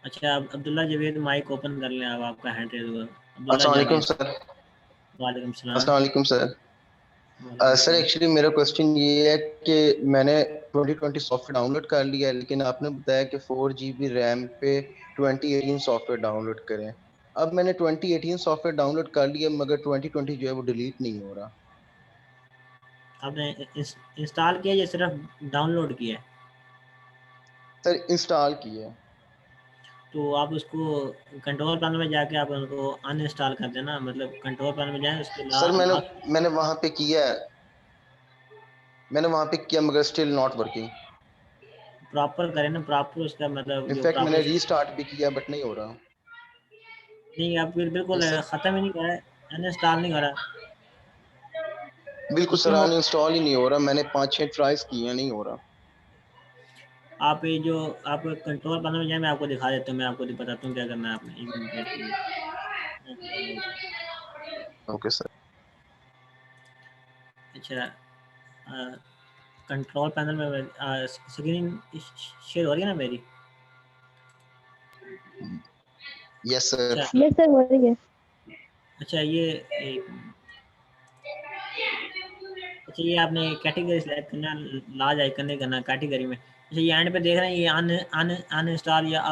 अच्छा, अब अब्दुल्ला जवेद माइक ओपन कर लें, अब आपका हैंड रेज हुआ। अब्दुल्ला अस्सलाम वालेकुम जावेद, सर। वालेकुम सलाम। अस्सलाम वालेकुम सर। वालेकुम सर सलाम। एक्चुअली मेरा क्वेश्चन ये है कि मैंने 2020 सॉफ्टवेयर डाउनलोड कर लिया है, लेकिन आपने बताया कि 4 GB रैम पे 2018 सॉफ्टवेयर डाउनलोड करें। अब मैंने 2018 सॉफ्टवेयर डाउनलोड कर लिया, मगर 2020 जो है वो डिलीट नहीं हो रहा। आपने इंस्टॉल किया या सिर्फ डाउनलोड किया है? सर इंस्टॉल किया है। तो आप उसको कंट्रोल पैनल में जाके आप उनको अनइंस्टॉल कर देना, मतलब कंट्रोल पैनल में जाएं, उसके सर मैंने लास्ट मैंने वहां पे किया है, मैंने वहां पे किया मगर स्टिल नॉट वर्किंग। प्रॉपर करें ना, प्रॉपर उसका मतलब जो इनफैक्ट मैंने प्रॉपर रीस्टार्ट भी किया बट नहीं हो रहा। नहीं, आप बिल्कुल नहीं सर, ख़त्म ही नहीं करा है, अनइंस्टॉल नहीं करा। बिल्कुल वो सर क्यों हो? अनइंस्टॉल ही नहीं हो रहा। मैंने 5-6 ट्राइज किए हैं, नहीं हो रहा। आप ये जो आप कंट्रोल पैनल में जाए, मैं आपको दिखा देता हूँ, मैं आपको बताता हूँ क्या करना है आपने। 1 मिनट वेट कीजिए। Okay sir. अच्छा, कंट्रोल पैनल में स्क्रीन शेयर हो रही है ना मेरी? Yes sir. अच्छा, Yes, sir, हो रही है। अच्छा ये अच्छा, ये आपने कैटेगरी सेलेक्ट करना, लार्ज आइकन नहीं करना कैटेगरी में। अच्छा, ये एंड पे देख रहे हैं, ये अन इंस्टॉल या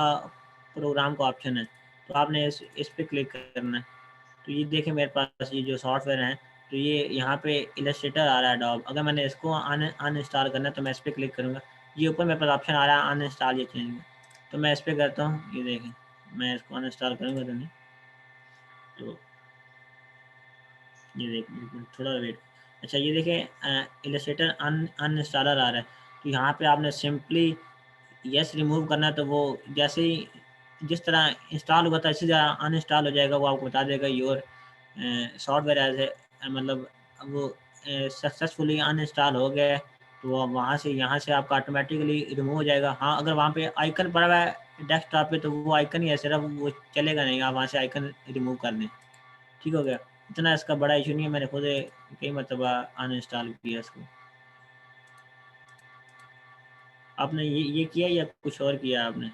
प्रोग्राम का ऑप्शन है, तो आपने इस पे क्लिक करना है। तो ये देखें मेरे पास ये जो सॉफ्टवेयर हैं, तो ये यहाँ पे इलस्ट्रेटर आ रहा है डॉब। अगर मैंने इसको अनइंस्टॉल करना है तो मैं इस पर क्लिक करूँगा, ये ऊपर मेरे पास ऑप्शन आ रहा है अनइंस्टॉल या चेंज। तो मैं इस पर करता हूँ, ये देखें मैं इसको अनइंस्टॉल करूँगा तो नहीं, तो ये देखिए थोड़ा वेट। अच्छा, ये देखें इलस्ट्रेटर अनइंस्टॉलर आ रहा है, तो यहाँ पे आपने सिंपली यस रिमूव करना है। तो वो जैसे ही जिस तरह इंस्टॉल हुआ था इसी तरह अनइंस्टॉल हो जाएगा, वो आपको बता देगा योर सॉफ्टवेयर एज ए, मतलब वो सक्सेसफुली अनइंस्टॉल हो गया है। तो अब वहाँ से यहाँ से आपका ऑटोमेटिकली रिमूव हो जाएगा। हाँ, अगर वहाँ पे आइकन पड़ा हुआ है डेस्कटॉप पे, तो वो आइकन ही है सिर्फ, वो चलेगा नहीं, आप वहाँ से आइकन रिमूव कर दें, ठीक हो गया। इतना इसका बड़ा इशू नहीं है, मैंने खुद कई मरतबा अनइंस्टॉल किया इसको। आपने ये किया या कुछ और किया आपने?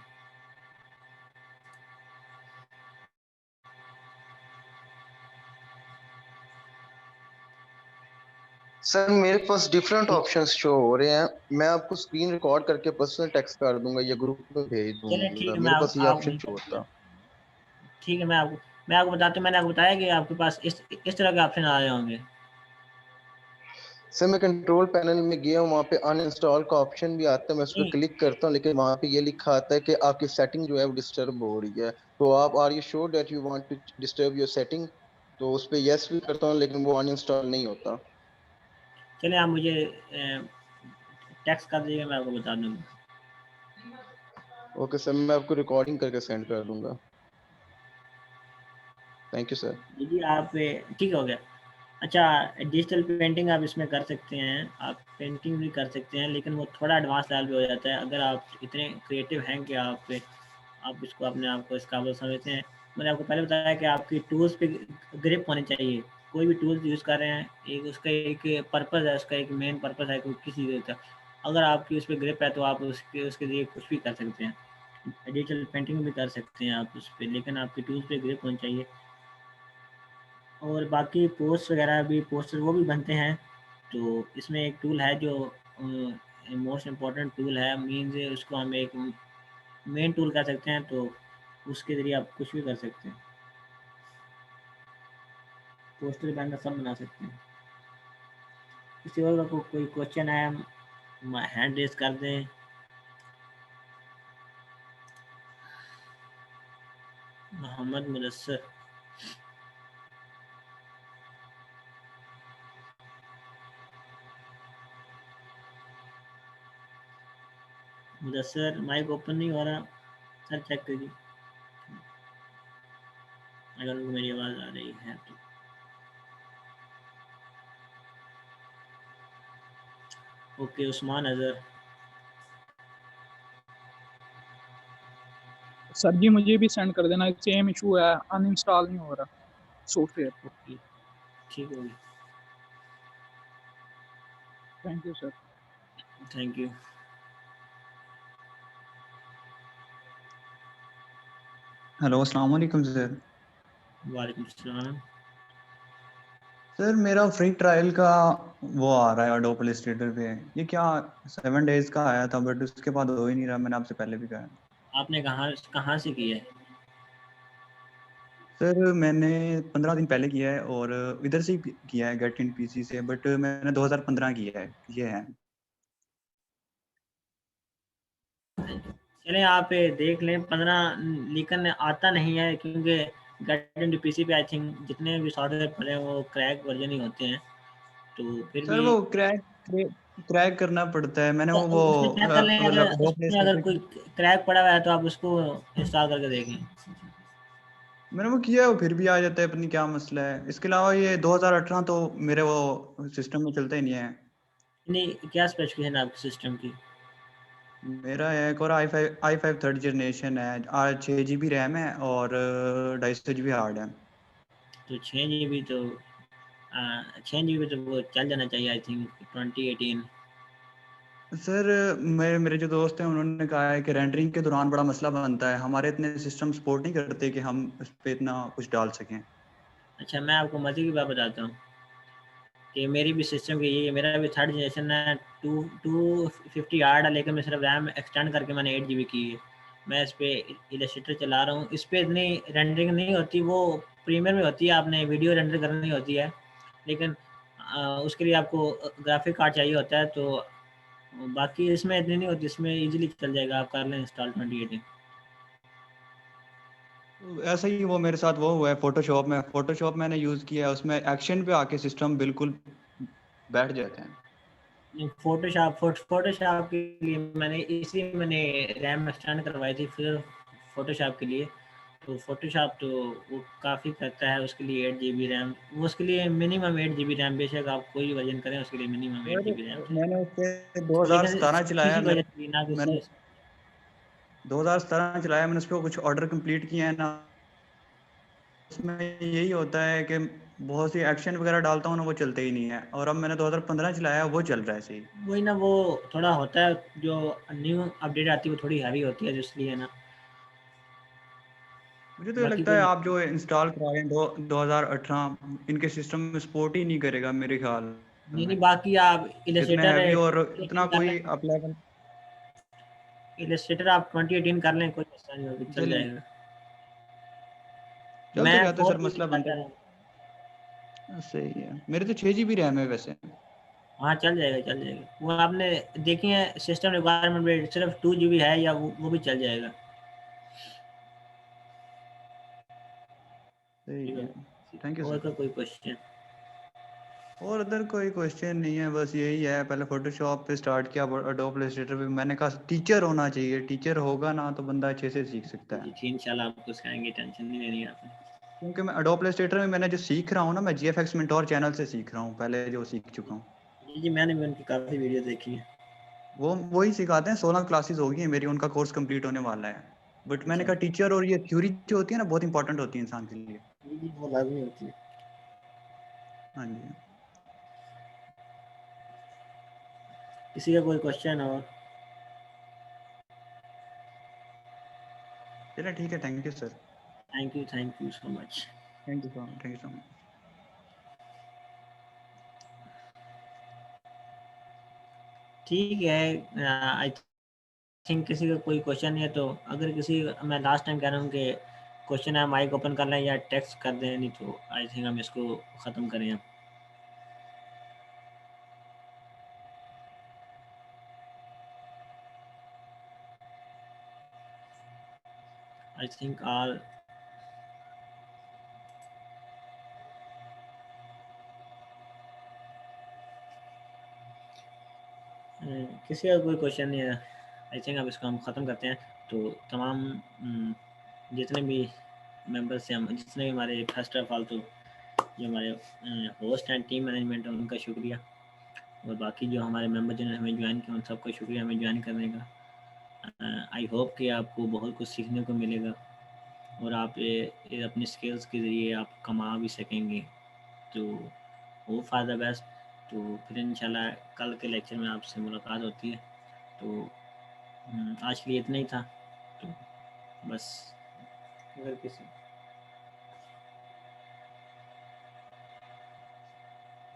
सर मेरे पास डिफरेंट ऑप्शंस शो हो रहे हैं। मैं आपको स्क्रीन रिकॉर्ड करके पर्सनल टेक्स्ट कर दूंगा या ग्रुप में भेज चलिए ठीक दूंगा। है, मैं मेरे पास ये ऑप्शन शो आपको होता। ठीक है, मैं आपको बताता हूँ। मैंने आपको बताया कि आपके पास इस तरह के ऑप्शन आ रहे होंगे। सर मैं कंट्रोल पैनल में गया हूँ, वहाँ पे अनइंस्टॉल का ऑप्शन भी आता है, मैं उस पर नहीं क्लिक करता हूँ, लेकिन वहाँ पे ये लिखा आता है कि आपकी सेटिंग जो है वो डिस्टर्ब हो रही है। तो आप are you sure that you want to disturb your setting, तो उस पर यस भी करता हूँ, लेकिन वो अनइंस्टॉल नहीं होता। चलिए आप मुझे टेक्स्ट कर दीजिएगा, मैं आपको बता दूंगा। ओके सर, मैं आपको रिकॉर्डिंग करके सेंड कर दूंगा। Thank you sir. जी आप ठीक हो गया। अच्छा, डिजिटल पेंटिंग आप इसमें कर सकते हैं, आप पेंटिंग भी कर सकते हैं, लेकिन वो थोड़ा एडवांस लेवल पे हो जाता है। अगर आप इतने क्रिएटिव हैं कि आप इसको अपने आप को इस काबिल समझते हैं। मैंने आपको पहले बताया कि आपकी टूल्स पे ग्रिप होनी चाहिए। कोई भी टूल्स यूज़ कर रहे हैं, एक उसका एक पर्पज़ है, उसका एक मेन पर्पज़ है कि किसी चीज़ का। अगर आपकी उस पे ग्रिप है तो आप उसके उसके लिए कुछ भी कर सकते हैं। डिजिटल पेंटिंग भी कर सकते हैं आप उस पे, लेकिन आपकी टूल्स पे ग्रिप होनी चाहिए। और बाकी पोस्ट वगैरह भी, पोस्टर वो भी बनते हैं। तो इसमें एक टूल है जो मोस्ट इम्पोर्टेंट टूल है, मीन्स उसको हम एक मेन टूल कह सकते हैं। तो उसके ज़रिए आप कुछ भी कर सकते हैं, पोस्टर बैनर सब बना सकते हैं। किसी और का कोई क्वेश्चन है, हैंड रेज कर दें। मोहम्मद मुदस्सर, मुदस्सर माइक ओपन नहीं हो रहा, सर चेक करिए अगर उनको मेरी आवाज़ आ रही है तो। ओके, उस्मान अजहर। सर जी मुझे भी सेंड कर देना, सेम इशू है, अनइंस्टॉल नहीं हो रहा सॉफ्टवेयर। ओके, ठीक हो गया, thank you sir. Thank you. Hello, अस्सलाम वालेकुम सर। वालेकुम सलाम। सर मेरा फ्री ट्रायल का वो आ रहा है एडोब इलस्ट्रेटर पे, ये क्या 7 डेज का आया था बट उसके बाद हो ही नहीं रहा। मैंने आपसे पहले भी कहा। आपने कहाँ कहाँ से किया है? सर मैंने 15 दिन पहले किया है और इधर से ही किया है, गेट इन पीसी से, बट मैंने 2015 किया है, ये है। चलें आप देख लें 15, लेकिन आता नहीं है क्योंकि गेट पीसी पे आई थिंक जितने भी सॉफ्टवेयर पड़े हैं वो क्रैक वर्जन ही होते हैं। तो फिर सर भी वो क्रैक करना पड़ता है। मैंने वो उसमें चेक कर लें, अगर एडोब उसमें अगर इलस्ट्रेटर कोई क्रैक पड़ा हुआ है तो आप उसको इंस्टॉल करके देख लें। मैंने वो किया है, वो फिर भी आ जाता है, पता नहीं क्या मसला है। इसके अलावा ये 2018 तो मेरे वो सिस्टम में चलता ही नहीं है। नहीं, क्या स्पेसिफिकेशन है आपके सिस्टम की? मेरा है एक और i5 थर्ड जनरेशन है, 6 GB रैम है और 250 GB हार्ड है। तो 6 GB तो 6 GB तो वो चल जाना चाहिए आई थिंक 2018। सर मेरे जो दोस्त हैं उन्होंने कहा है कि रेंडरिंग के दौरान बड़ा मसला बनता है, हमारे इतने सिस्टम सपोर्ट नहीं करते कि हम उस पर इतना कुछ डाल सकें। अच्छा, मैं आपको मजे की बात बताता हूँ कि मेरी भी सिस्टम की ये, मेरा भी थर्ड जनरेशन है, 250 हार्ड है, लेकिन मैं सिर्फ रैम एक्सटेंड करके मैंने 8 GB की है। मैं इस पे इलस्ट्रेटर चला रहा हूँ, इस पे इतनी रेंडरिंग नहीं होती, वो प्रीमियर में होती है, आपने वीडियो रेंडर करनी होती है, लेकिन उसके लिए आपको ग्राफिक कार्ड चाहिए होता है। तो बाकी इसमें इतनी नहीं होती, इसमें इजीली चल जाएगा, आप कर लें इंस्टॉल 2018। ऐसा ही वो मेरे साथ वो हुआ है फोटोशॉप में। फोटोशॉप मैंने यूज़ किया है, उसमें एक्शन पे आके सिस्टम बिल्कुल बैठ जाते हैं। फोटोशॉप के लिए मैंने, इसलिए मैंने रैम एक्सटेंड करवाई थी फिर फोटोशॉप के लिए। तो फोटोशॉप तो वो काफ़ी करता है, उसके लिए 8 GB रैम, वो उसके लिए मिनिमम 8 GB रैम, बेशक आप कोई वर्जन करें उसके लिए मिनिमम एट सर जी बी रैम मैंने चाहिए। उससे लेकिन 2017 चलाया। पीसी वर्जन की ना कि मैंने 2017 चलाया, मैंने उस पर कुछ ऑर्डर कंप्लीट किए हैं ना। उसमें यही होता है कि बहुत सी एक्शन वगैरह डालता हूँ ना, वो चलते ही नहीं है। और अब मैंने 2015 चलाया, वो चल रहा है सही। वही ना, वो थोड़ा होता है, जो न्यू अपडेट आती है वो थोड़ी हैवी होती है, इसलिए ना। मुझे तो ये बाकी लगता कोई है आप मसला जो इंस्टॉल कराएं 2018 इनके सिस्टम में सपोर्ट ही नहीं करेगा मेरे ख्याल नहीं, में। नहीं, बाकी आप इतने इलस्ट्रेटर हैवी और इतना 2018 कर कोई लें, अप लेवल। इलस्ट्रेटर आप 2018 कर लें, कोई मसला नहीं होगा, चल चलें, जाएगा। चल तो मैं जाते सर, 4 GB मसला बनता करता रहा। है। सही है, मेरे तो 6 GB रैम है वैसे। हाँ, चल जाएगा, चल जाएगा। वो आपने देखी है सिस्टम रिक्वायरमेंट में सिर्फ 2 GB है, या वो भी चल जाएगा। सही ठीक है, है, थैंक यू और सर। का कोई क्वेश्चन? और उधर कोई क्वेश्चन नहीं है, बस यही है, पहले फोटोशॉप पे स्टार्ट किया, एडोब इलस्ट्रेटर पे मैंने कहा टीचर होना चाहिए, टीचर होगा ना तो बंदा अच्छे से सीख सकता है। जी इंशाल्लाह आपको सिखाएंगे, टेंशन नहीं लेनी आपने। क्योंकि मैं एडोब इलस्ट्रेटर में मैंने जो सीख रहा हूँ ना, मैं जीएफएक्स मेंटोर चैनल से सीख रहा हूँ, पहले जो सीख चुका हूँ। जी मैंने भी उनकी काफ़ी वीडियो देखी है। वो वही सिखाते हैं, 16 क्लासेस हो गई है मेरी, उनका कोर्स कंप्लीट होने वाला है। बट मैंने कहा टीचर और ये थ्योरी जो होती है ना, बहुत इंपॉर्टेंट होती है इंसान के लिए। जी वो लाजमी होती है। हाँ जी। किसी का कोई क्वेश्चन और? चलिए ठीक है, thank you sir. Thank you so much. Thank you so much. ठीक है, आई थिंक किसी का कोई क्वेश्चन नहीं है, तो अगर किसी, मैं लास्ट टाइम कह रहा हूँ कि क्वेश्चन है माइक ओपन कर लें या टेक्स्ट कर दें, नहीं तो आई थिंक हम इसको ख़त्म करें अब। आई थिंक ऑल किसी का कोई क्वेश्चन नहीं है, आई थिंक अब इसको हम ख़त्म करते हैं। तो तमाम जितने भी मेंबर्स हैं, जितने भी हमारे फर्स्ट ऑफ ऑल तो जो हमारे होस्ट एंड टीम मैनेजमेंट है उनका शुक्रिया, और बाकी जो हमारे मेंबर जिन्होंने हमें ज्वाइन किया उन सबका शुक्रिया हमें ज्वाइन करने का। आई होप कि आपको बहुत कुछ सीखने को मिलेगा और आप ये अपनी स्किल्स के ज़रिए आप कमा भी सकेंगे, तो वो फ़ायदा बेस्ट। तो फिर इंशाल्लाह कल के लेक्चर में आपसे मुलाकात होती है। तो आज के लिए इतना ही था, तो बस अगर किसी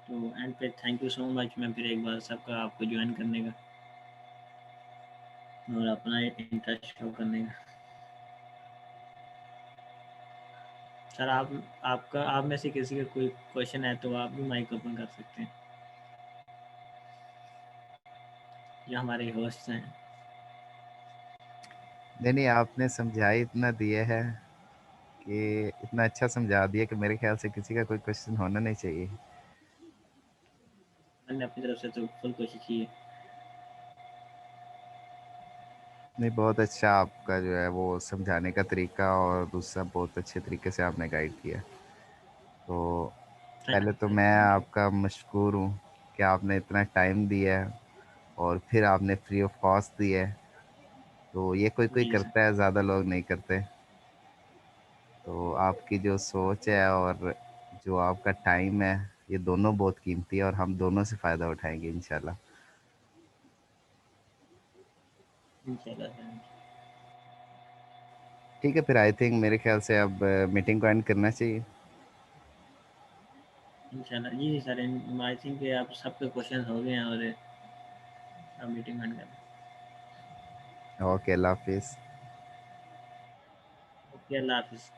तो एंड पे थैंक यू सो मच, मैं फिर एक बार सबका आपको ज्वाइन करने का और अपना इंटरेस्ट शो करने का। सर आप में से किसी का कोई क्वेश्चन है तो आप भी माइक ओपन कर सकते हैं, या हमारे होस्ट हैं। नहीं, आपने समझाई इतना दिया है कि इतना अच्छा समझा दिया कि मेरे ख्याल से किसी का कोई क्वेश्चन होना नहीं चाहिए। मैंने अपनी तरफ से तो फुल कोशिश की है। नहीं, बहुत अच्छा आपका जो है वो समझाने का तरीका, और दूसरा बहुत अच्छे तरीके से आपने गाइड किया। तो पहले तो मैं आपका मशकूर हूँ कि आपने इतना टाइम दिया है और फिर आपने फ्री ऑफ कॉस्ट दिया है। तो ये कोई कोई जी सर, करता है, ज़्यादा लोग नहीं करते। तो आपकी जो सोच है और जो आपका टाइम है, ये दोनों बहुत कीमती है और हम दोनों से फ़ायदा उठाएंगे इंशाल्लाह। इंशाल्लाह सर। ठीक है, फिर आई थिंक मेरे ख्याल से अब मीटिंग को एंड करना चाहिए। इंशाल्लाह जी जी सर, आई थिंक आप सबके क्वेश्चन हो गए हैं और अब मीटिंग एंड कर। ओके, अल्लाह हाफिज़। ओके, अल्लाह हाफिज़।